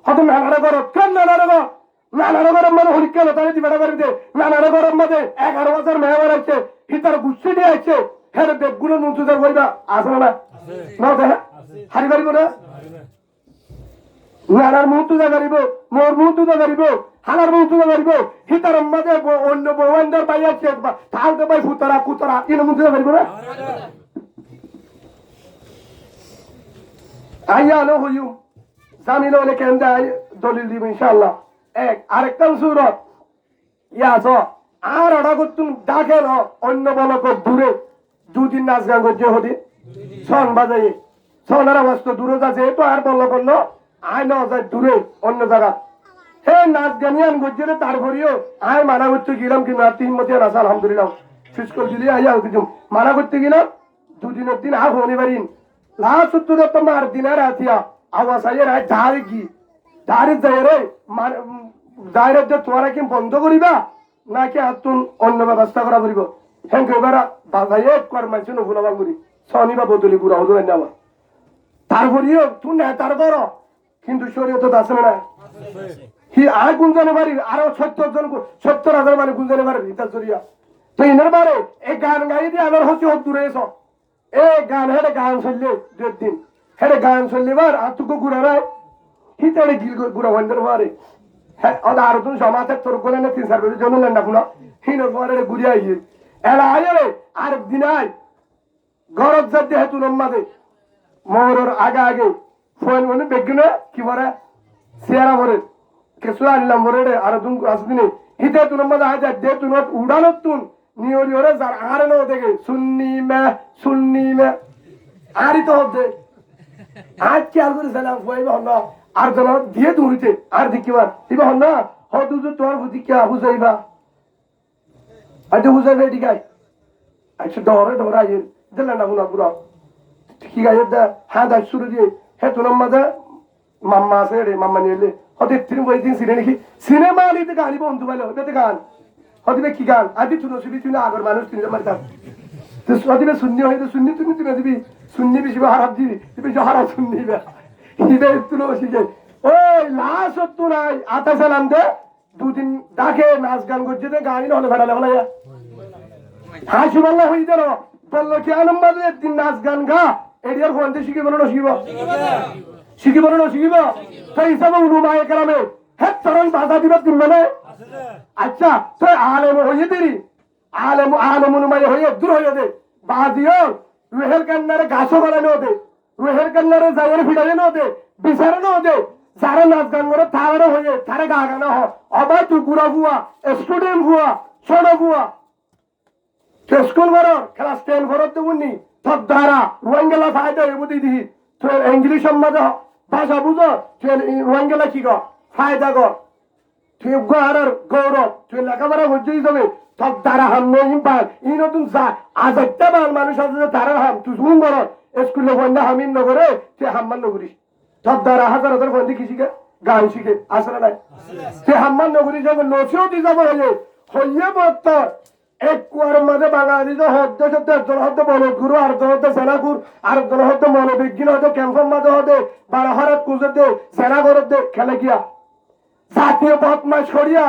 হত নানারা করো কেন নানারা গো নানারা গরম মানে হরিকা লতারে দি বেড়া করবি দে নানারা গরম মধ্যে ১১,০০০ মেহমান আছে হিতার গুচ্ছি দিয়ে আছে হ্যাঁ বেগুলো নুনচুদার বইবা আসে না না দেখে হারি পারিব না নানার মুহূর্ত গাড়িব মোর মুহূর্ত গাড়িব হানার মুহূর্ত গাড়িব হিতার মধ্যে অন্য বউয়ানদের বাই আছে তাহলে ভাই ফুতরা কুতরা ইন মুহূর্ত গাড়িব না আইয়া আলো হইউ জামিন হলে কেন দেয় দলিল দিব ইনশাআল্লাহ আরেকটা সুরত ইয়া আস আর অর্ডার করতুম ডাকে ন অন্য বলক দূরে ২ দিন নাচ গান করছে হদি ছন বাজাই ছনের অবস্থা দূরে যাচ্ছে তো আর বলক ন আয় ন যায় দূরে অন্য জায়গা হে নাচ গানিয়ান গজ্জে তারপরেও আয় মানা করতে গেলাম কি না ৩ মতে নাচ আলহামদুলিল্লাহ শেষ করে দিলি আইয়া কিছু মানা করতে গেলাম ২ দিনের দিন আর হনি পারিন লাস্ট উত্তর তোমার দিনের আতিয়া আওয়াজ আইয়ের আয় ধারে কি ধারে যায় রে ডাইরেক্ট তোরা কি বন্ধ করিবা নাকি আতুন অন্য ব্যবস্থা করা পড়িব হেঙ্কে এবারা বাজাই এক কর মানুষ নফুলাবাং করি শনি বা বদলি বুড়া হতো না আমার তারপরেও তুই নেতার বড় কিন্তু শরীয়ত আছে না হি আর গুঞ্জনে বাড়ি আরো 70,000 মানে গুঞ্জনে বাড়ি ইতার জরিয়া তো ইনার বারে এই গান গাই দিয়ে আমার হচ্ছে দূরে এসো এ গান হেডে গান চললে 2 দিন হেডে গান চললে বার আর তুকো গুড়া রায় হিতাড়ে গিল গুড়া বন্ধের পারে হ্যাঁ আর তুমি সমাজে তোর বলে না 3-4 বছর জন্য না পুনা হিনোর পরে ঘুরিয়ে আইয়ে এলা আইরে আর দিনাই গরজ যাতে হেতু নম্মাদে মোরর আগে আগে ফোন মনে বেগনে কি বলে সিয়ারা বলে কেসু আনলাম বলে আর তুমি আসদিনে হিতে তু নম্মাদে আজ দে তু নট উড়ানো তুন নিয়রি ওরে যার আর ন দেখে সুন্নি মে আরই তো হতে আজ কি আর করে সালাম হইবা না আর জন দিয়ে দূরিতে আর দেখিবার দিবা না হদু তো তোর বুদ্ধি কি বুঝাইবা আজ বুঝাইবে দিগাই আচ্ছা ডরে আইয়ে দিলা না বুনা পুরা ঠিক আছে দা হ্যাঁ দা শুরু দিয়ে হে তোর মাঝে মাম্মা আছে রে মাম্মা নিলে হতে তিন বই দিন সিনে নাকি সিনেমা নিতে গালি বন্ধু বলে হতে গান হতে কি গান আদি তুই নসিবি তুই না আগর মানুষ তুই মারতা তো হতে শূন্য হইতে শূন্য তুমি তুমি দিবি শূন্য বেশি হারাপ দিবি তুমি হারাপ শুননি বা ইবে তুই নসিবে ওই লাশ তো নাই আতা সালাম দে দুদিন ডাকে নাচ গান করছে দে গানি না হলে ভাড়া লাগলা হাসি বাল্লা হই দিল বললো কি আনন্দ একদিন নাচ গান গা এডিয়ার ফোন দিয়ে শিখিব না শিখিব তো হিসাবে উলুমায়ে কেরামে হে তরং বাধা দিবে তুমি মানে আচ্ছা তো আলেম হইয়ে দেরি আলেম উলুমায়ে হইয়ে দূর হইয়ে দে বাদিও রুহের কান্নারে গাছও গলানো দে রুহের কান্নারে জায়গার ফিডানো দে বিচারানো দে যারা নাচ গান করে তারা হইয়ে তারা গা গানা হ অবাই তুই গুড়া ভুয়া স্টুডেন্ট ভুয়া ছোট ভুয়া স্কুল ঘর ক্লাস 10 ঘর দেবনি তোর দ্বারা রোহিঙ্গা ফায়দা হইব দিদি তুই ইংলিশ সম্বন্ধে ভাষা বুঝো তুই রোহিঙ্গা কি গো ফায়দা গো তুই গড়ার গৌরব তুই লেখাপড়া বুঝতেই যাবে তোর দ্বারা হাম নহিম পাল ই নতুন যা আজ একটা বাল মানুষ আছে তারা হাম তুই শুন ঘর স্কুলে বন্ধা হামিন নগরে তুই হাম্মান নগরিস তোর দ্বারা হাজার বন্ধি কি শিখে গান শিখে আসলে নাই তুই হাম্মান নগরি যখন নসিও দিয়ে যাবো হইয়ে বত্তর এক কুয়ার মাঝে বাঙালি হদ্দে সত্য একজন হদ্দে বলদগুরু আরেকজন হদ্দে সেনাগুর আরেকজন হদ্দে মনোবিজ্ঞান হদ্দে ক্যাম্পের মাঝে হদে বারাহারাত কুজে দে সেনাগরের দে খেলে গিয়া জাতীয় বদমাস সরিয়া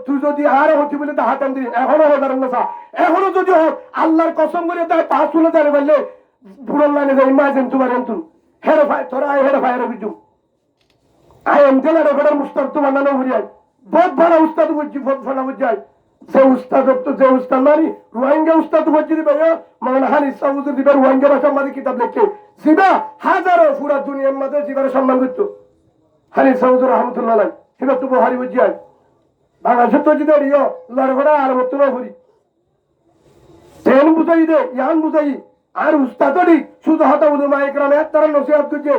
তুই যদি আর হতি বলে তা হাতান দিবি এখনো হদার না এখনো যদি হোক আল্লাহর কসম করে তাই পাঁচ তুলে দাঁড়ে বললে বুড়োর লাইনে যাই মাঝেন তোমার এমতুন হেরে ভাই তোরা হেরে ভাইয়ের অভিযোগ আই এম জেলা রেকর্ডের মুস্তাদ তোমার নামে ঘুরিয়ায় বহুত ভালো উস্তাদ বুঝছি বহুত ভালো বুঝায় যে উস্তাদ যে উস্তাদ মানি রোহিঙ্গা উস্তাদ বুঝছি দিবে মানে হানিস সাহুজুর দিবে রোহিঙ্গা ভাষা মাঝে কিতাব লেখে জিবা হাজারো পুরা দুনিয়ার মাঝে জিবার সম্মান করতো হানিস সাহুজুর রহমতুল্লাহ আলাই হিবা তো বহারি বুঝিয়ায় বাংলাদেশের তো যদি রিও লড়ঘড়া আর মতো না ঘুরি ট্রেন বুঝাই দে ইয়ান বুঝাই আর উস্তাদই শুধু হতা বুধ মাইক্রামে তারা নসিহাত করছে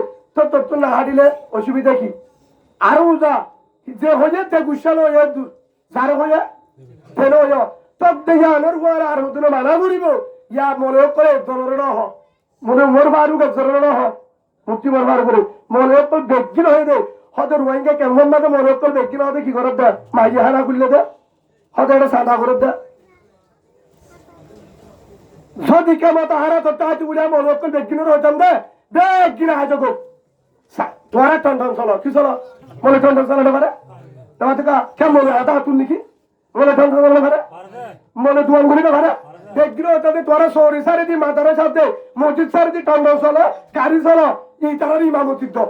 তো না হাঁটিলে অসুবিধা কি আরো বুঝা যে হয়ে তে গুসালো হয়ে দূর যার হয়ে তেন হয়ে তব দেখে আনোর ঘর আর হতো না মানা ঘুরিব ইয়া মনে করে জরুর হ মনে মোর বারু গে জরুর হ মুক্তি মোর বার করে মনে তো বেগিন হয়ে দে হয়তো রোহিঙ্গা কেমন মাঝে মনে করে বেগিন হবে কি করে দে মাইয়া হানা খুললে দে হয়তো এটা সাদা করে দে যদি কেমন হারা তো তাই উড়ে মনে করে বেগিনের হইতাম দে বেগিনা হাজো গো তোরা টন চলো কি চলো মনে টন চলো পারে তোমার থেকে কেমন হাতা তুই নাকি মনে টন চলো পারে মনে দুয়ান গুলি পারে বেগিন হইতে তোরা সরি সারি দি মাতারের সাথে মসজিদ সারি দি টন চলো গাড়ি চলো এই তারা ইমামতির দল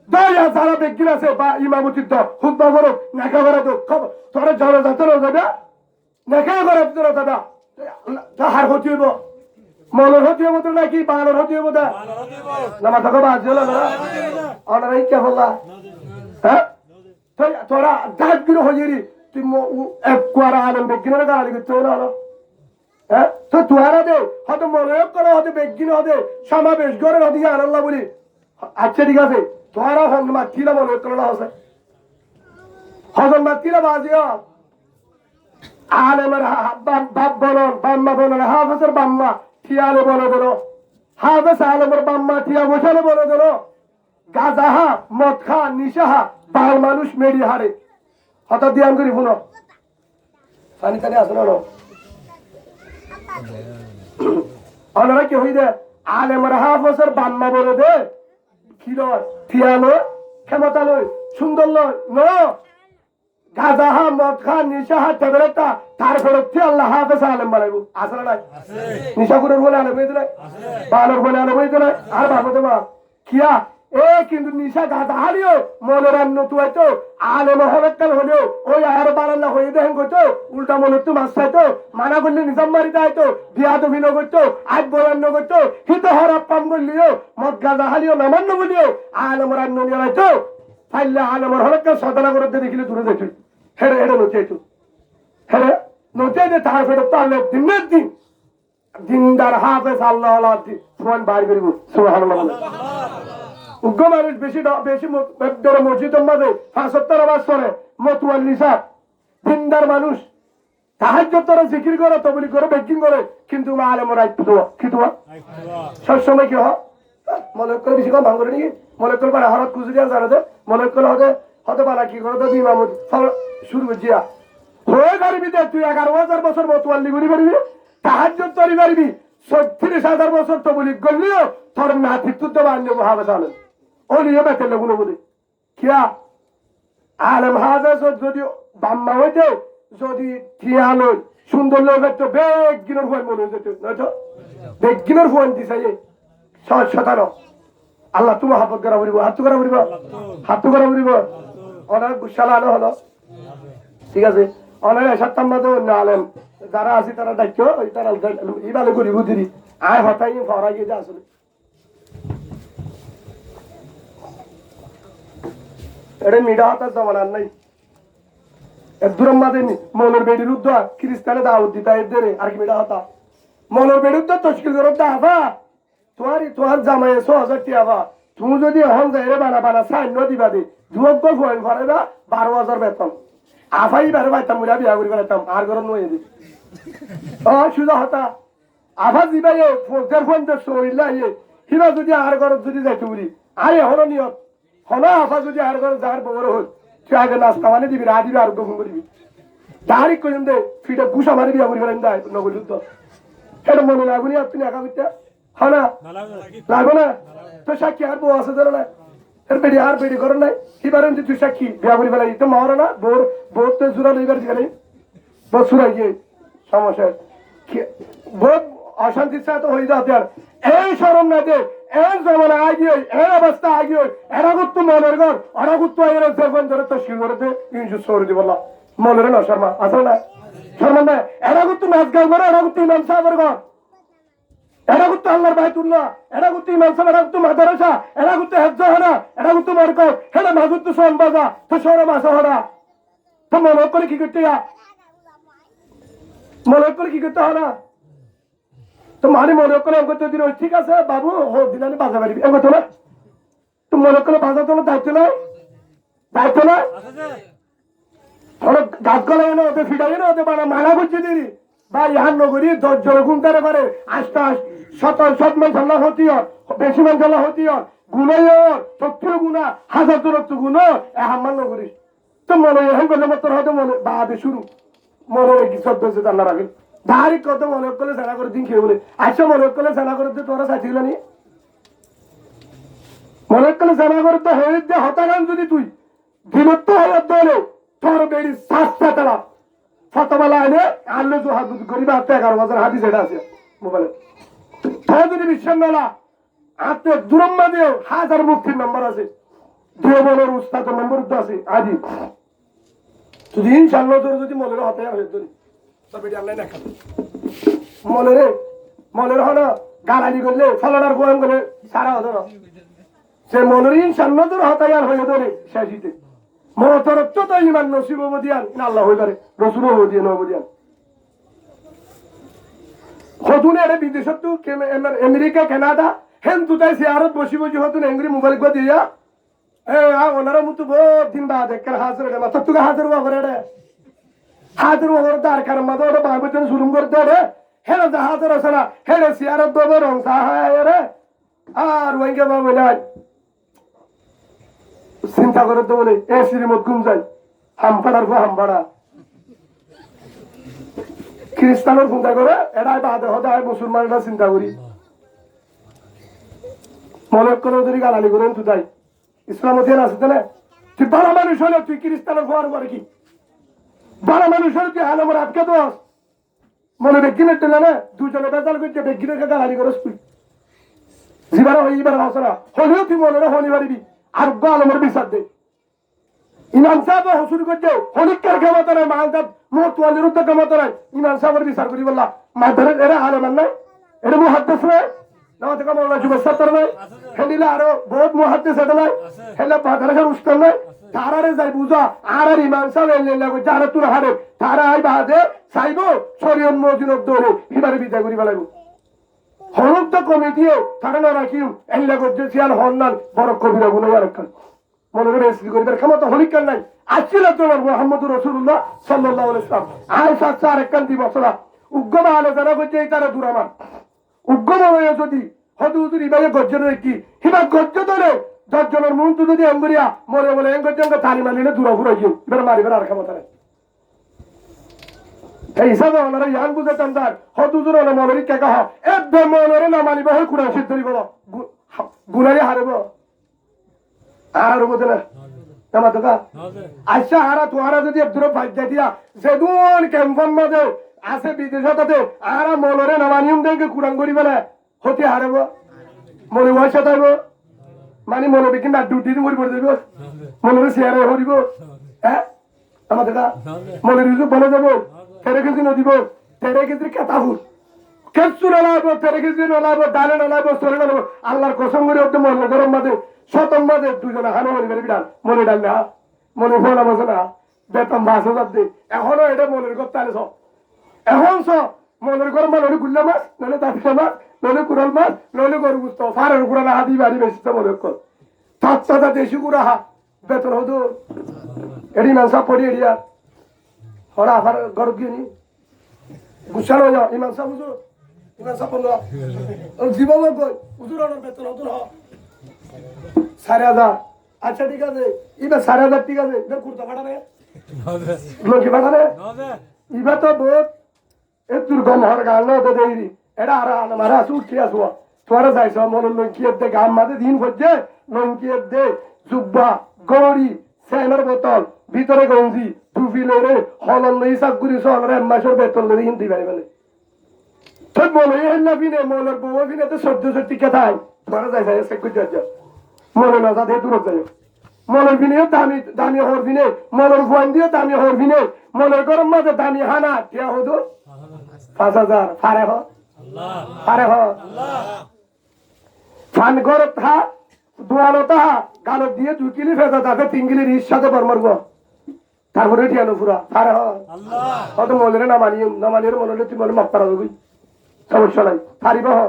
দয়া যারা বেগিন আছে বা ইমামতির দল হুদ্া করো নেখা করে তো তোরা জনজাতের যাবে নেখা করে তোরা যাবে হার হতে হইব মনের হতে হইব তো নাকি বানর হতে হইব দা নামা থাকো বাজ হলো না অনারাই কে বললা হ্যাঁ তোরা দাঁতগুলো হয়ে তুই এক কুয়ারা আনন্দ বেগিনের গাড়ি করতে হলো হ্যাঁ তো তোরা দে হয়তো মনে করে হয়তো বেগিন হতে সমাবেশ করে হতে আনন্দ বলি আচ্ছা ঠিক আছে তোরা হন মাতিলা মনে করে আছে হজন মাতিলা বাজিও আলেমের বাপ বলন বাম্মা বলন হাফেজের বাম্মা ঠিয়ালে বলে দিল হাফেজ আলেমের বাম্মা ঠিয়া বসালে বলে দিল গাজাহা মদ খা নিশাহা বাল মানুষ মেরি হারে হঠাৎ দিয়ান করি শুনো পানি টানি আছে না ওনারা কি হই দে আলেমরা হাফেজের বান্না বলে দে কি লয় থিয়ালো ক্ষমতা লয় সুন্দর লয় ন গাঁজা হা মদ খা নিশা হা ট্যাবলেটটা তার ফেরত আল্লাহ হাফেজ আলেম বানাইব আসলে নাই নিশা করে বলে আলেম হইতে নাই বানর বলে আলেম হইতে নাই আর ভাবো তোমা কিয়া এ কিন্তু নিশা গাঁজা হারিও মনের নতু হয়তো আলেম হরকাল হলেও ওই আর বারান্না হয়ে দেখেন করতো উল্টা মনের তো মাছ খাইতো মানা করলে নিজাম মারি যাইতো বিয়া তো ভিন্ন করতো আজ বয়ান্ন করতো হিত হরাপ পাম করলিও মদ গাঁজা হারিও নামান্য বলিও আলেম রান্ন নিয়ে হয়তো ফাইলে আলেমর হরকাল সদনা করে দেখিলে দূরে যাইতো হেরে হেরে নচাইতো হেরে নচাইতে তার ফেরত তো আল্লাহ দিনের দিন দিনদার হাফেজ আল্লাহ আল্লাহ ফোন বাইর করিব সুবহানাল্লাহ উগ্র মানুষ বেশি বেশি মসজিদের মাঝে ৭৫ আওয়াজ করে মতুয়াল্লি সাহ দিনদার মানুষ তাহাজ্জুদ করে জিকির করে তবলি করে বেকিং করে কিন্তু আলেমর আইতো কি তোমা সবসময় কি হয় মনে করে বেশি কম ভাঙ করে নাকি মনে করে পারে হরত কুজুরিয়া জানো দে মনে করে হতে পারা কি করে তো ইমাম শুরু জিয়া হয়ে পারবি দে তুই ১১,০০০ বছর মতুয়াল্লি ঘুরি পারবি তাহাজ্জুদ করি পারবি ৩৬,০০০ বছর তবলি করলিও তোর নাতিত্ব তো বান্নে মহাবে আলেম ওলিয়ে বেতেলে গুলো বলি কিয়া আলেম হাজার যদি বাম্মা হইতে যদি থিয়ালো সুন্দর লোক তো বেগ গিনোর ফোন মনে হয়ে যেত নয়তো বেগ গিনোর ফোন দিছে শতানো আল্লাহ তুমি হাত করা বলিব হাত করা বলিব হাত করা বলিব অনেক গুসালা আলো হলো ঠিক আছে অনেক সাতটার মধ্যে অন্য আলেম যারা আছে তারা দায়িত্ব তারা ইবালে করিব দিদি আয় হতাই ভরা গিয়ে আসলে এটা মিডা হতার জমানার নাই দূরের মাঝে মনের বেডির উদ্যোগ খ্রিস্টানে দাওয়াত দিতা এদের আর কি মিডা হতা মনের বেডির উদ্যোগ তশকিল করে দাবা তোমার জামাই ৬,০০০ টিয়াবা তুমি যদি এখন যাই বানা সাইন্য দিবা দে যুবক ফোন ফরাইবা ১২,০০০ বেতন আফাই বারে পাইতাম মুড়া বিয়া করি পেলাইতাম আর ঘর নয় দি সুজা হতা আফা দিবা ফোন শরীর হিবা যদি আর ঘর যদি যাইতে বুড়ি আরে হর নিয়ত হলো আফা যদি আর ঘর যার বড় হল তুই আগে নাস্তা মানে দিবি রা দিবি আর গোপন করবি তাহারি কইম দে ফিটা গুসা মারি বিয়া করি ফেলেন দেয় নগর যুদ্ধ এটা মনে লাগুনি আর তুমি একা করতে হয় না লাগো না তো সাক্ষী আর বউ আছে ধরো না এর বেড়ি আর বেড়ি করো নাই এবারে তুই সাক্ষী বিয়া করি ফেলাই তো মারো না বোর তো জোরা লইবার দিকে বোধ সুরাই গিয়ে সমস্যা বোধ অশান্তির সাথে হয়ে যাতে আর এই সরম না যে এই জমানা আগিয়ে এই অবস্থা আগিয়ে এরা করতো মনের ঘর ওরা করতো এর সেরকম ধরে তো শিলরে ইনজুর সরে দিব মনের না শর্মা আসলে না শর্মা না এরা করতো নাচ গান করে এরা করতো ইমাম সাহেবের ঘর এরা করতো আল্লাহর বাইতুল্লাহ এরা করতো ইমাম সাহেব এরা করতো মাদ্রাসা এরা করতো হেফজাহানা এরা করতো মার্কব হেরা মাহুদ তো সোন বাজা তো সরম আসহরা তো মনে করে কি করতে মনে করে কি করতে হয় না তো মানে মনে করে করতে দিন ঠিক আছে বাবু হোক দিন আমি বাজা পারিবি এম না তো মনে করে বাজা তোমার দায়িত্ব নাই দায়িত্ব নাই গাছ গলা এনে ওদের ফিটাই না ওদের বানা মালা করছে দিদি বা ইহার নগরী ১০ জন গুনতে পারে আস্তা সৎ মানুষ হতি বেশি মানুষ হতি গুণাই সত্তর গুণা ১০০০ দূরত্ব গুণ হাম্মান নগরী তো মনে এখন করলে মতো হয়তো মনে বাদে শুরু মনে কি সদ্য হচ্ছে জানা রাখেন ধারি কত মনে করলে জানা করে দিন খেয়ে বলে আচ্ছা মনে করলে জানা করে তোরা চাইছিল নি মনে করলে জানা করে তো হয়ে যে হতাগান যদি তুই বিরক্ত হয়ে দলে তোর বেড়ি সাতটা তারা ফতোবেলা এনে আনলে তো গরিব হাতে ১১,০০০ হাদিস এটা আছে মোবাইলে তোর যদি বিশ্বাস মেলা আত্মীয় দুরম্মা দিয়েও ১০০০ মুক্তির নম্বর আছে দেবনের উস্তাদের নম্বর তো আছে আজি যদি ইনশাল্লাহ তোর যদি মনের হতে আর হয়ে মনের হলো গালালি করলে ফলানার গোয়াম করে সারা হতো না সে মনের ইনশাল্লাহ তোর হতাই আর হয়ে ধরে শেষিতে মতরত্ব তো ইমান নসিব দিয়ান আল্লাহ হয়ে পারে রসুল হদিয়ান হদিয়ান হতুন এর বিদেশত আমেরিকা কানাডা হেন তুতাই সিয়ারত বসি বসি হতুন এঙ্গুরি মোবাইল গো দিয়া ওনারা মতো বহুত দিন বাদ একার হাজার রে মাথা তুকে হাজার বাবরে রে হাজার বাবর দরকার মাথা ওটা বাবুতেন শুরু করতে রে হেলে যা হাজার আছে না হেলে সিয়ারত বাবু রং সাহায় রে আর ওইকে বাবু নাই চিন্তা করে তো বলে এ শ্রীমত গুম যাই হামপাড়ার পর হামপাড়া খ্রিস্টানের চিন্তা করে এটাই বাদে হদায় মুসলমানরা চিন্তা করি মনে করে যদি গালালি করেন তুই তাই ইসলামতে আছে না তুই ভালো মানুষ হলে তুই খ্রিস্টানের হওয়ার পরে কি ভালো মানুষ হলে তুই আলমের আটকে দোস মনে বেগিনের টেলে না দুজনে বেতাল করছে বেগিনের গালালি করস তুই জীবারা হয়ে এবার হসরা হলেও তুই মনে হনি পারিবি আর আলমের বিচার দে ইমাম সাহেব হসুর করছে হনিকার ক্ষমতা নাই মালদার মোয়ালির উদ্যোগ ক্ষমতা নাই ইমাম সাহেবের বিচার করি বললা মাধ্যমের এরা আলেমান নাই এটা মুহাদ্দিস নাই না থেকে মৌলানা যুবক ছাত্র নাই হেলিলে আরো বহুত মুহাদ্দিস এটা নাই হেলে মাদ্রাসার উস্তাদ নাই তারারে যাই বুঝা আর ইমাম সাহেব এলে লাগো যারা তুই হারে তারা আই বাদে চাইবো শরীয়ত মজিনত দৌড়ে হিবারে বিদায় করি বেলাইব হরুদ্দ কমিটিও তারা না রাখিও এলে করছে সিয়াল হন্নান বড় কবিরা গুলো আর একটা মনে করে করিবার ক্ষমতা হলিকার নাই আসছিল তোমার মোহাম্মদ রসুল্লাহ সাল্লাল্লাহু আলাইহি ওয়াসাল্লাম আয়েশা চার একখান দিবস উগ্গম আলোচনা করছে এই তারা দুরামান উগ্গম হয়ে যদি হদুদুর ইবাইয়ে গজ্জের কি হিবা গজ্জ ধরে 10 জনের মন তো যদি এঙ্গরিয়া মরে বলে এঙ্গজঙ্গ তালি মানিলে দূরা ফুরাই গিয়ে এবার মারিবার আর ক্ষমতা নাই এই হিসাবে ওনারা ইয়ান বুঝে টান্দার হদুদুর ওনা মলরি কে কহ এ মলরে না মানিব হয় কুড়া সিদ্ধরি বলো গুনারি হারব আর বোঝে না আমার দাদা আচ্ছা হারা তোহারা যদি একদূর ভাগ্য দিয়া যেদুন ক্যাম্পন মাঝে আছে বিদেশে তাতে আরা মলরে নামানিয়ম দেখে কুড়ান করি বেলা হতে হারব মনে বয়সে থাকব মানে মনে দেখি না ডিউটি মরি পড়ে দেব মনে শেয়ারে হরিব হ্যাঁ আমার দাদা মনে রিজু বলে যাবো তেরে কেজি নদীব তেরে কেজি কেতাফুর কেসু নালাইব তেরে কেজি নালাইব ডালে নালাইব সরে নালাইব আল্লাহর কসম করে ওদের মনে গরম মাঝে শতম মাঝে দুজনে হানো হরি বেড়ে বিড়াল মনে ডাল না মনে ফোলা বসে না বেতন 5,000 দিই এখনো এটা মনের কথা আনে সব এখন সব মনের গরম মানে গুল্লা মাছ নইলে দাঁড়িয়ে মাছ নইলে কুড়াল মাছ নইলে গরু গুস্ত ফারের কুড়াল হাতি বাড়ি বেশি তো মনে কর তার দেশি কুড়া হা বেতন হতো এডি মাংস পড়ি এডিয়া হরা আফার গরব গিয়ে নি গুছানো যাও ইমান সাহ বুঝো ইমান সাহ বন্ধ জীবন গই উজুর বেতন হতো না 4,000 আচ্ছা ঠিক আছে এবার 4,000 ঠিক আছে এবার কুর্তা পাঠানে লঙ্কি পাঠানে এবার তো বহুত এ দুর্গম হওয়ার গান না তো দেরি এটা আর আমার আসু উঠি আসুয়া তোরা যাইছ মনে লঙ্কিয়ে দে গাম মাঝে দিন হচ্ছে লঙ্কিয়ে দে জুব্বা গৌরি সেনের বোতল ভিতরে গঞ্জি টুপি লড়ে হলন লই সাগুরি সহরে মাসের বেতন লড়ে হিন্দি পাই বলে তো মনে হেল্লা বিনে মনের বউ বিনে তো সহ্য টিকে থাই তোরা যাইছ এসে গুজরাট মনে না যাতে দূর যায় মনের বিনিও দামি দামি হর বিনে মনের ফোন দিও দামি হর বিনে মনের গরম মাঝে দামি হানা কে হদো 5,000 ফারে হ ফারে হ ফান গর থা দুয়ানো তা গাল দিয়ে 2 কিলো ফেদা তাতে 3 কিলো রিস সাথে বরমরব তারপরে টিয়ানো পুরা ফারে হ আল্লাহ অত মনের না মানিয়ে মনের তুই মনে মাপ করা যাবে সমস্যা নাই ফারিব হ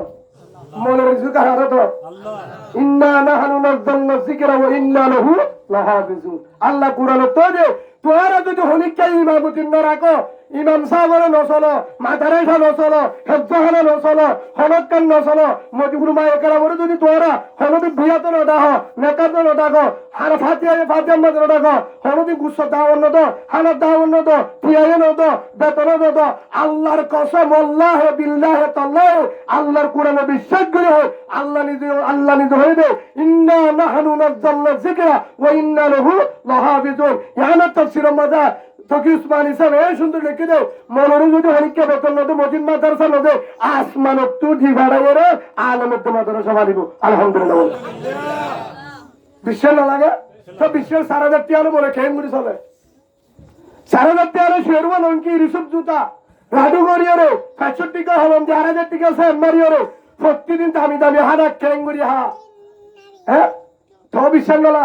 মনের জুকার হারাতো আল্লাহ ইন্না নাহনু নাযালনা যিকরা ওয়া ইন্না লাহু লাহাফিজুন আল্লাহ কুরআনে তো যে তোরা যদি হলিকা ইমামতি না রাখো ইমাম সাহেবের নসলো মাদারাসা নসলো হেফজাহানা নসলো হনকান নসলো মজিবুর মায়ে কেরামরে যদি তোরা হনদি বিয়াত না দাহ নেকাত না দাও আর ফাতিয়া মত না দাও হনদি গুচ্ছ দাও না দাও হানা দাও না দাও টিয়ায়ে না দাও বেতন না দাও আল্লাহর কসম আল্লাহ বিল্লাহ তাআলা আল্লাহর কোরআনে বিশ্বাস করে আল্লাহ নিজে হয়ে দে ইন্না নাহনু নাযালনা যিকরা ওয়া ইন্না লাহু লাহাফিজুন ইয়ানা তাফসীর মাযা তকি উসমান ইসলাম এই সুন্দর লিখে দে মনের যদি হরিকে বেতন নদে মজিদ মাদ্রাসা নদে আসমানত তু ডিভাড়াইয়ের আলমত মাদ্রাসা বানিব আলহামদুলিল্লাহ বিশ্বাস না লাগে তো বিশ্বাস 4,000 টাকা বলে খেয়ে মুড়ি চলে 4,000 টাকা শেরওয়ান অঙ্কি রিসব জুতা রাডু করিয়রে 65 টাকা হলাম 4,000 টাকা সেম মারিয়রে প্রতিদিন দামি দামি হানা খেঙ্গুরি হা হ্যাঁ তো বিশ্বাস না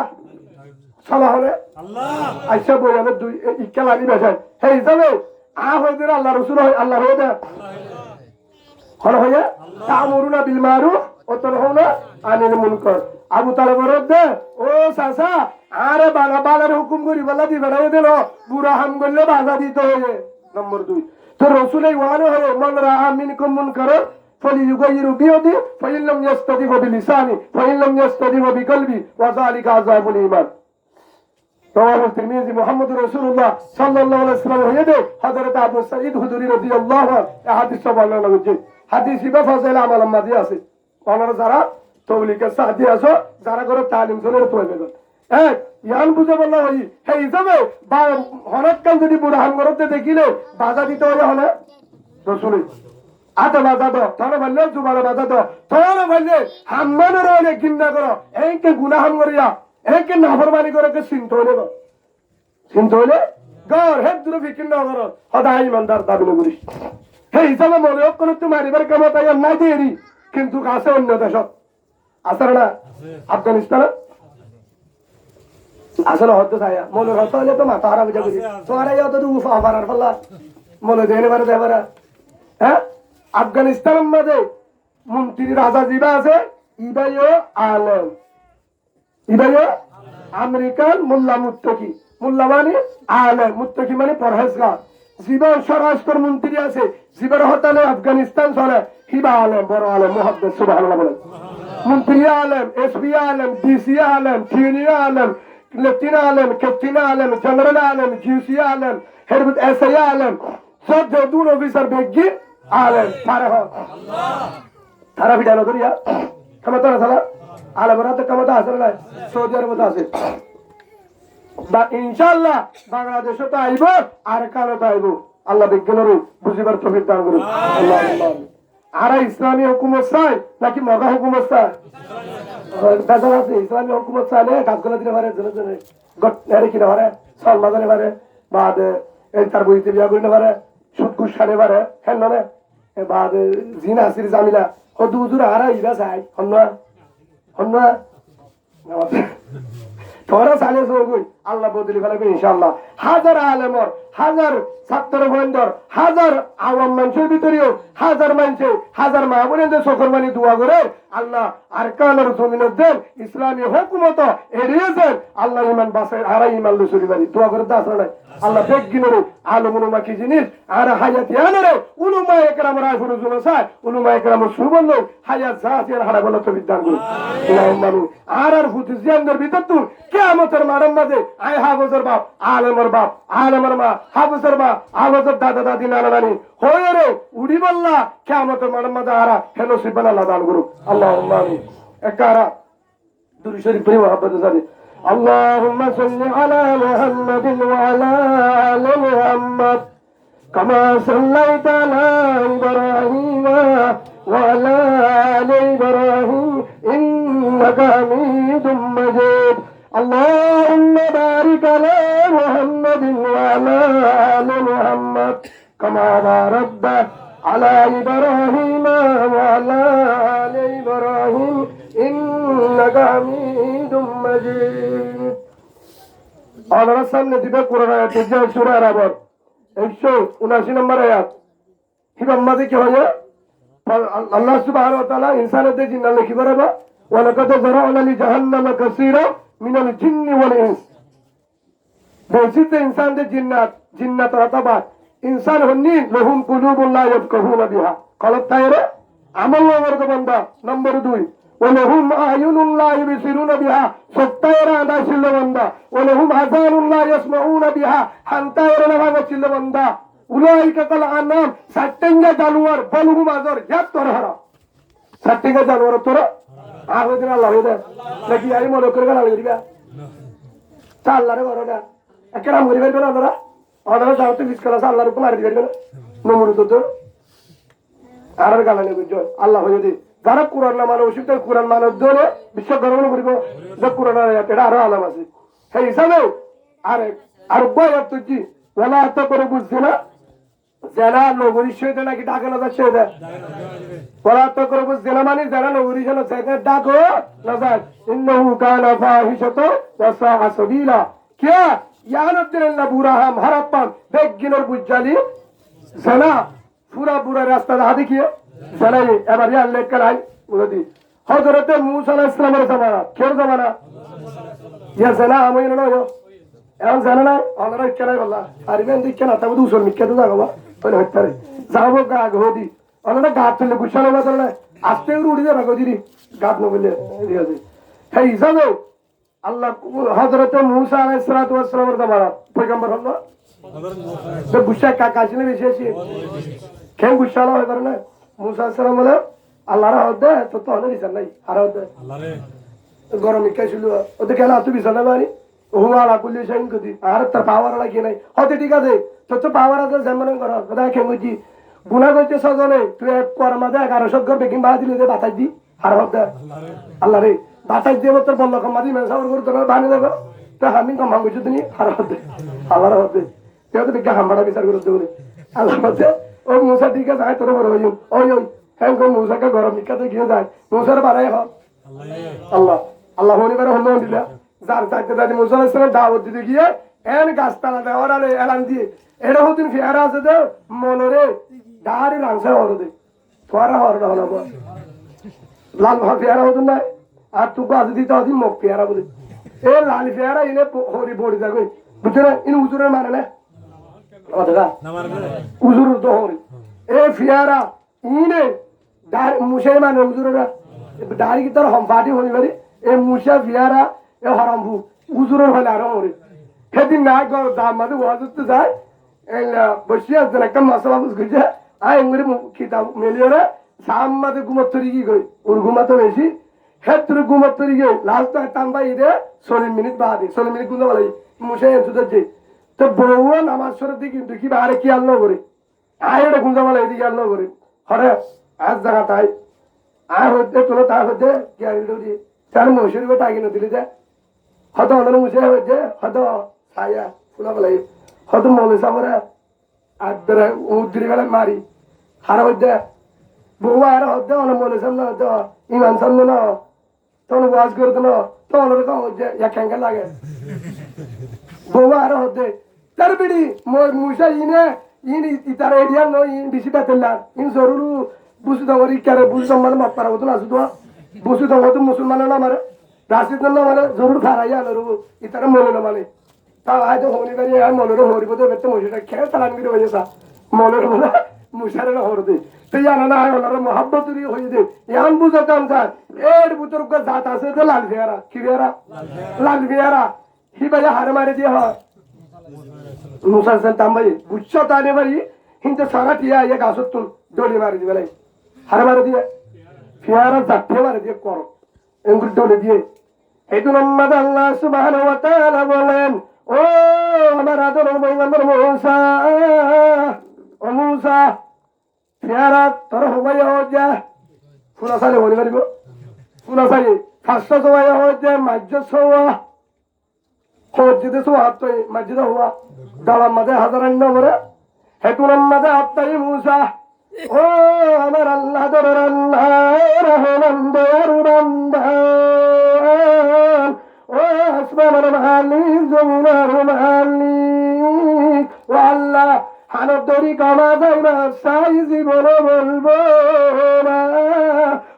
সালা হলে আল্লাহ আইসা বইয়ালে দুই ইকালানি বেশাই হে হিসাবে হইতে আল্লাহ রাসূল হয় আল্লাহ হয়ে দে হলো হয়ে তা'মুরুনা বিল মারুফ ওয়া তানহাউনা আনিল মুনকার আবু তালেব দে ও চাচা আরে বালার হুকুম করি বলা দি বেড়াই দিল বুড়া হাম করলে বাধা দিতে হবে নম্বর 2 তো রাসূল এই ওয়ানে হয় মান রাআ মিনকুম মুনকার ফালিয়ুগাইরু বিয়াদি ফাইন লাম ইস্তাদি বিলিসানি ফাইন লাম ইস্তাদি বিকলবি ওয়া যালিকা আযাবুল ঈমান রওয়াহুল তিরমিজি মুহাম্মদুর রাসূলুল্লাহ সাল্লাল্লাহু আলাইহি ওয়াসাল্লাম হয়ে দে হযরত আবু সাঈদ হুদরি রাদিয়াল্লাহু আনহু এই হাদিস বর্ণনা করেছে। হাদিস ইবা ফাজাইল আমাল মাদি আছে। ওনারা যারা তৌলিকের সাথী আছো যারা করে তালিম চলে তৈবে গেল এক ইয়ান বুঝে বললা হই হে হিসাবে বা হঠাৎ কাল যদি বুড়াহান করতে দেখিলে বাধা দিতে হবে হলে রসুলি আতে বাধা দাও তাহলে বললে জুবারে বাধা দাও তাহলে বললে হাম্মানের অনেক চিন্তা করো এইকে গুনাহান করিয়া এইকে নাফরমানি করে চিন্তা হইলে চিন্তা হইলে গর হেদ দূরে ফিকির না করো সদায় ইমানদার দাবি করিস সেই হিসাবে মনে হোক কোনো তুমি মারিবার ক্ষমতা নাই দেরি কিন্তু আছে অন্য দেশত আছে না আফগানিস্তান আসলে হতে চাই মনে হতে হলে তো মাথা হারা বুঝা বুঝি তোমার এই অত উফা পারার ফল্লা মনে দেনে পারে দেবারা হ্যাঁ আফগানিস্তানের মধ্যে মন্ত্রী রাজা জিবা আছে ইবাইও আলম ইবাইও আমেরিকান মোল্লা মুত্তকি মোল্লা মানে আলম মুত্তকি মানে পরহেজগার জীবন স্বরাষ্ট্র মন্ত্রী আছে জীবন হতালে আফগানিস্তান চলে হিবা আলম বড় আলম মুহাদ্দিস সুবহানাল্লাহ বলেন মন্ত্রী Alam SP Alam DC Alam theory Alam lieutenant Alam captain Alam general Alam GC Alam হেডবুট এসআই আলম সব দুন অফিসার বেগি আলম পারে হ তারা ভিডিও করিয়া ক্ষমতা না সালা আলমরা তো ক্ষমতা আছে না সৌদি আরবে আছে বা ইনশাআল্লাহ বাংলাদেশে তো আইব আর কালো তো আইব আল্লাহ বিজ্ঞানের বুঝিবার তৌফিক দান করুন আল্লাহ আর ইসলামী হুকুমত চাই নাকি মগা হুকুমত চাই বেজাল আছে ইসলামী হুকুমত চাইলে গাছগুলো দিতে পারে জনে জনে গটে কিনে পারে চল বাজারে পারে বা এই তার বইতে বিয়া করতে পারে সুদ ঘুষ খানে পারে হ্যাঁ নয় বা জিনা আসির জামিলা ও দুজুর আর ইবা চাই হন্য হন্য তোরা চালে চলগুই আল্লাহ বদলি ফেলাবে ইনশাআল্লাহ হাজার আলেমর হাজার ছাত্র বন্ধর হাজার আওয়াম মানুষের ভিতরেও হাজার মানুষে হাজার মা বোনদের চোখের মানে দোয়া করে আল্লাহ আর কানের জমিনের দেন ইসলামী হুকুমত এড়িয়েছেন আল্লাহ ইমান বাসায় আর ইমান লুসুরি বাড়ি দোয়া করে দাস নাই আল্লাহ বেগিনরে আলম উলুমা কি জিনিস আর হায়াত ইয়ানরে উলুমা একরাম রাফুর জুনসায় উলুমা একরাম সুবল হায়াত জাতির হারা বলা তো বিদ্যান গুলো আল্লাহ আর ফুতিজিয়ানদের ভিতর তুই কিয়ামতের মারাম মাঝে আয় হাফেজের বাপ আলেমের মা হাফেজের মা হাফেজের দাদা দাদি নানা নানি হয়ে রে উড়ি বললা কিয়ামতের মারাম মাঝে আরা হেলো সিবান আল্লাহ দান করুক আল্লাহুম্মা আমিন একারা দুরূদ শরীফ পড়ি মহব্বত জানি اللهم صل على محمد وعلى آل محمد كما صليت على إبراهيم وعلى آل إبراهيم إنك حميد مجيد اللهم بارك على محمد وعلى آل محمد كما باركت على إبراهيم وعلى آل إبراهيم إنك حميد مجيد আল্লাহর সামনে দিবে কোরআন আয়াতে যে সূরা আরাফাত 179 নম্বর আয়াত হিবাম মাঝে কি হয় আল্লাহ সুবহানাহু ওয়া তাআলা ইনসানদের জিন্নাত লিখি বরাবা ওয়া লাকাদ যারা'না লি জাহান্নামা কাসীরা মিনাল জিন্নি ওয়াল ইনস বেশিতে ইনসানদের জিন্নাত অথবা ইনসান হন্নি লহুম কুলুবুন লা ইয়াফকাহুনা বিহা কলব তাইরে আমল ওয়ার্গ বান্দা নম্বর 2 ولهم أعين لا يبصرون بها سطير عند شلبندا ولهم آذان لا يسمعون بها حنطير نفاق شلبندا أولئك كالأنعام ساتنجا جانور بل هم أضل يبترهرا ساتنجا جانور ترى آخذنا الله هذا لكن أي ملوك كرنا لغيرها سالنا ربنا أكرم غريبا بنا نرى هذا جاوت فيسكلا سالنا ربنا غريبا نمر تدور আরার গালানে বুঝো আল্লাহ হইদি যারা কুরআন না মানে অসুবিধা কুরআন মানে দলে বিশ্ব গর্ব করিব যে কুরআন এটা আরো আলাম আছে সেই হিসাবে আর বয়াত তুই ওলা তো করে বুঝছিস না যারা নগরী শহীদ নাকি ঢাকা না যাচ্ছে এটা ওলা তো করে বুঝছিস না মানে যারা নগরী শহীদ থেকে ডাকো না যায় ইন্নাহু কানা ফাহিশাতু ওয়া সাআ সাবিলা কিয়া ইয়ানাতুল্লাহ বুরাহাম হারাপান বেগিনর বুঝজালি জানা পুরা পুরা রাস্তা দেখিয়ে জানাই এবার ইয়ার লেখ করাই বুঝি হযরতে মূসা আলাইহিস সালামের জামানা কের জামানা ইয়া জানা আমি নয় এখন জানা নাই আমরা কেনাই বললা আর ইবেন দিকে না তবে দুসর মিকে তো যাগবা বলে হইতারে যাবো গাগ হদি আমরা গাত তুলে গুছানো না আস্তে উড়ি যাবে গদিরি গাত ন বলে রিয়াজি হেই যাবো আল্লাহ হযরতে মূসা আলাইহিস সালাতু ওয়াস সালামের জামানা পয়গম্বর হলো তো গুসা কাকা ছিল বেশি কেন গুসা হলো এবার না মূসা আলাইহিস সালাম বলে আল্লাহর হদে তো তো হলে বিছানা নাই আর হদে আল্লাহরে গরম ইকাইছিল ওতে কেন তুই বিছানা মারি হুয়া আলা কুল্লি শাইন কদি আর তার পাওয়ার লাগি নাই হতে ঠিক আছে তো পাওয়ার আছে যেমন কর কথা কেমজি গুনাহ করতে সজনে তুই এক কর্মা দে 1100 গর বেকিং বাদ দিলে দে বাতাই দি আর হদে আল্লাহরে বাতাই দিয়ে তোর বলল কমাদি মেসাওর করে তোর বানি দেব তো আমি কম ভাঙছি তুমি আর হদে আল্লাহর হদে তুই তো বিজ্ঞা হামড়া বিচার করে দেবনি আল্লাহ হদে ও মুসা ঠিক আছে তোর বড় হইম ওই ওই হ্যাঁ কোন মুসাকে গরম নিকাতে গিয়ে যায় মুসার বানাই হ আল্লাহ আল্লাহ হনিবার হল দিলা যার চাইতে চাইতে মুসা আলাইহিস সালাম দাওয়াত দিতে গিয়ে এন গাছতলা দেওয়ার আলে এলান দিয়ে এটা হদিন ফেরা আছে দে মনরে দাড়ি রাংসা হর দে তোরা হর না হলো লাল ভাত ফেরা হতো না আর তুই গাছ দিতে হদি মুখ ফেরা বলে এ লাল ফেরা ইনে হরি বড়ি যাবে বুঝছ না ইন হুজুরের মানে না কথা হুজুর তো হরি এ ফেরা ইনে দাড়ি মুসাই মানে হুজুরেরা দাড়ি কি তোর হমফাটি হনি বাড়ি এ মুসা ফেরা এ হরামবু হুজুরের হলে আরো হরি সেদিন না দাম মাঝে ওয়াজতে যায় বসে আসছেন একটা মশলা বুঝ গেছে আয় এমনি কিতাব মেলিও রে সাম মাঝে ঘুমার তরি কি কই ওর ঘুমাতে বেশি হেত্রে ঘুমার তরি গে লাস্ট টান বাই দে 40 মিনিট বাদে 40 মিনিট গুলো বলাই মুসে এসে যাচ্ছে তো বউ নামাজ সরতে কিন্তু কি আরে কি আল্লাহ করে আয় এটা গুঞ্জা বলাই এদিকে আল্লাহ করে হরে আজ জায়গা তাই আর হচ্ছে তোর তা হচ্ছে কি আর তার মশুরি টাকা কিনে দিলি যে হয়তো অন্য মুসে হচ্ছে হয়তো ছায়া ফুলা বলাই হয়তো মৌলি সামরে আর উদ্রি বেলা মারি হারা হচ্ছে বউ আর হচ্ছে অনেক মৌলি সামনে হয়তো ইমান সামনে না তখন ওয়াজ করতো না তখন ওরকম হচ্ছে এক খ্যাঙ্কা লাগে বউ আর হচ্ছে তার বিড়ি মুসা ইনে ইন তার এরিয়া নয় ইন বেশি পেতেলার ইন জরুরু বুঝু তোমার ইকারে বুঝু তোমার মাপ পারা হতো না আসু তো বুঝু তোমার তো মুসলমানের না মারে রাশিদ না মানে জরুর খারাই আলো ইতারা মনে না মানে তা হয়তো হনি বাড়ি আর মনের হরিব তো বেতে মুসিটা খেয়ে তালান করে হয়ে যা মনের বলে মুসারে হর দে তো জানা না ওনার মহাব্বতরি হয়ে দে ইয়ান বুঝাতাম স্যার এর ভিতর জাত আছে তো লাল ফেয়ারা কি ফেয়ারা লাল ফেয়ারা হি বাজে হারে মারে দিয়ে হয় মুসা সেন তাম্বাই বুঝছো তানে বাড়ি হিন্দে সারা টিয়া ইয়ে গাছত তুল দড়ি মারি দিবে লাই হারে মারে দিয়ে ফেয়ারা জাতে মারে দিয়ে করো এমনি দড়ি দিয়ে এই তো মোহাম্মদ আল্লাহ সুবহানাহু ওয়া তাআলা বলেন ও আমার আদর পয়গম্বর মুসা ও মুসা ফেয়ারা তোর হবাই হচ্ছে ফুলা সালে বলি পারিব ফুলা সালে ফার্স্ট সবাই হচ্ছে মাজ্য সোয়া হজ্জিতে সোয়া হাত মাজ্জিদে হওয়া দালাম মাঝে হাজারান্য করে হেতুনাম মাঝে হাত্তাই মুসা ও আমার আল্লাহ দরের আল্লাহ রহমান দয়ার রহমান ও আসমানের মালিক জমিনের মালিক ও আল্লাহ হানব দড়ি কামা যায় না সাই জীবনে বলবো না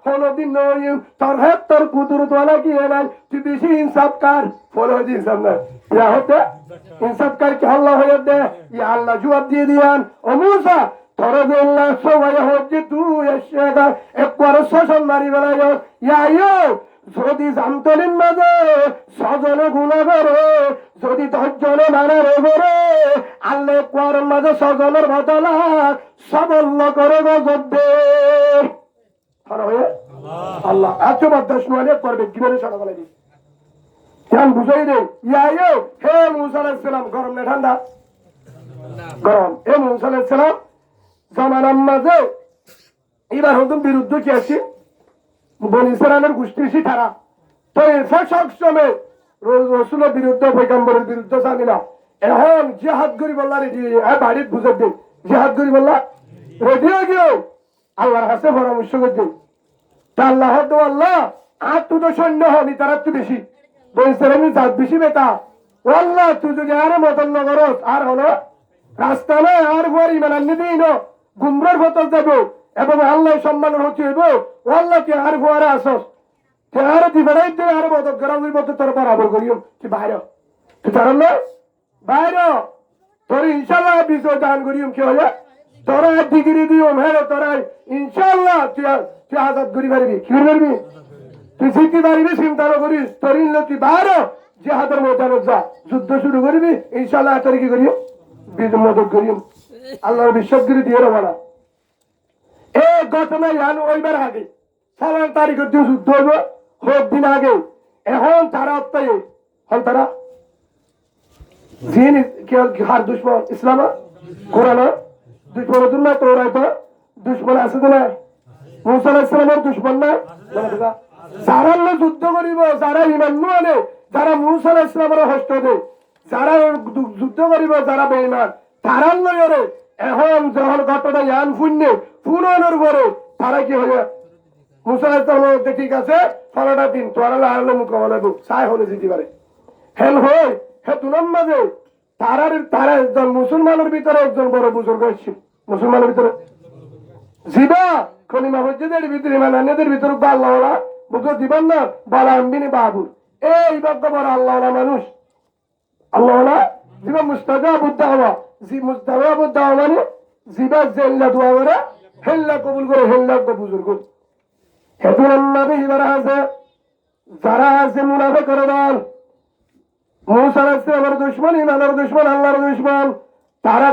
কোনদিন নয় তোর হাত তোর কুতুর তোলা কি নাই তুই বেশি ইনসাফ কার ফলো হয়েছে ইনসাফ না ইয়া হতে ইনসাফ কার কি আল্লাহ হয়ে দে ইয়া আল্লাহ জবাব দিয়ে দিয়ান ও মুসা তোর আল্লাহ সবাই হচ্ছে তুই এসে একবার শাসন মারি বেলায় ইয়া যদি জানতলেন মাঝে সজনে গুণা করে যদি 10 জনে মানারে করে আল্লাহ কোয়ার মাঝে সজনের বদলা সাবল্য করে গজব দে আল্লাহ এত বদমাশ নয় করবে জীবনে সারা বলে দি ধ্যান বুঝাই দে ইয়া হে মুসা আলাইহিস সালাম গরম না ঠান্ডা গরম এ মুসা আলাইহিস সালাম জামানার মাঝে এবার হতুম বিরুদ্ধ কি আছে বনি ইসরায়েলের গোষ্ঠী বেশি তারা তো সব সময় রসুলের বিরুদ্ধে পয়গম্বরের বিরুদ্ধে জানি না এখন জিহাদ করি বললা রেডি বাড়ির বুঝে দিন জিহাদ করি বললা রেডি হয়ে গিয়েও আল্লাহর কাছে পরামর্শ করছে তা আল্লাহ তো আল্লাহ আর তুই তো সৈন্য হবি তারা তো বেশি বনি ইসরায়েলের জাত বেশি বেতা ও আল্লাহ তুই যদি আরে মতন নগরস আর হলো রাস্তা নয় আর পর ইমান আনলে দিই না গুমরার ভতর যাবো এবং আল্লাহ সম্মানের হচ্ছে হইব ও আল্লাহ তুই আর ফোয়ারে আসস তুই আর দিবারাই তুই আর মদত গরমের মতো তোর বরাবর করিও তুই বাইর তুই তার বাইর তোর ইনশাল্লাহ বিষয় দান করিম কি হয়ে তোরা ডিগ্রি দিও হ্যাঁ তোরা ইনশাল্লাহ তুই আজাদ করি পারবি কি করবি তুই শিখতে পারবি চিন্তা করিস তোর তুই বাইর জিহাদের ময়দানে যা, যুদ্ধ শুরু করবি, ইনশাআল্লাহ 8 তারিখে করিও বীজ মদত করিও, আল্লাহর বিশ্বাসগিরি দিয়ে রবা না। এই ঘটনা ইয়ান ওইবার আগে 4 তারিখের দিন যুদ্ধ হইব, হোক দিন আগে। এখন তারা অত্যায় হল তারা জিন হার দুশ্মন ইসলাম কোরআন দুশ্মন না, তোরাই তো দুশ্মন আছে না, মুসা আলাইহিস সালামের দুশ্মন না। যারা যুদ্ধ করিব, যারা ইমান আনে, যারা মুসা আলাইহিস সালামের হস্ত দে, যারা যুদ্ধ করিব, যারা বেঈমান তারা লয়রে। এখন যখন ঘটনা ইয়ান ফুন্নে ফুনানোর পরে তারা কি হয়ে মুসা আলাইহিস সালাম ঠিক আছে, ফলাটা দিন তোরা আরলে মোকাবেলা করব, চাই হলে যেতে পারে হেল হয়। হে তুনার মাঝে তারা একজন মুসলমানের ভিতরে একজন বড় বুজুর্গ ছিল, মুসলমানের ভিতরে জিবা খলিমা মসজিদের ভিতরে ইমানের ভিতরে আল্লাহ বুঝো দিবেন না, বলা আম্বিনী বাবুর এই বাক্য বড় আল্লাহ মানুষ, আল্লাহ জিবা মুস্তাজাবুদ দাওয়া, মুস্তাজাবুদ দাওয়া মানে জিবা জেল্লা দোয়া করে হেল্লা কবুল করে, হেল্লা বুজুর্গ হেতুন নবী যারা আছে, যারা আছে মুনাফিকের দল, মুসা আলাইহিস সালামের দুশমন, ইমানের দুশমন, আল্লাহর দুশমন, তারা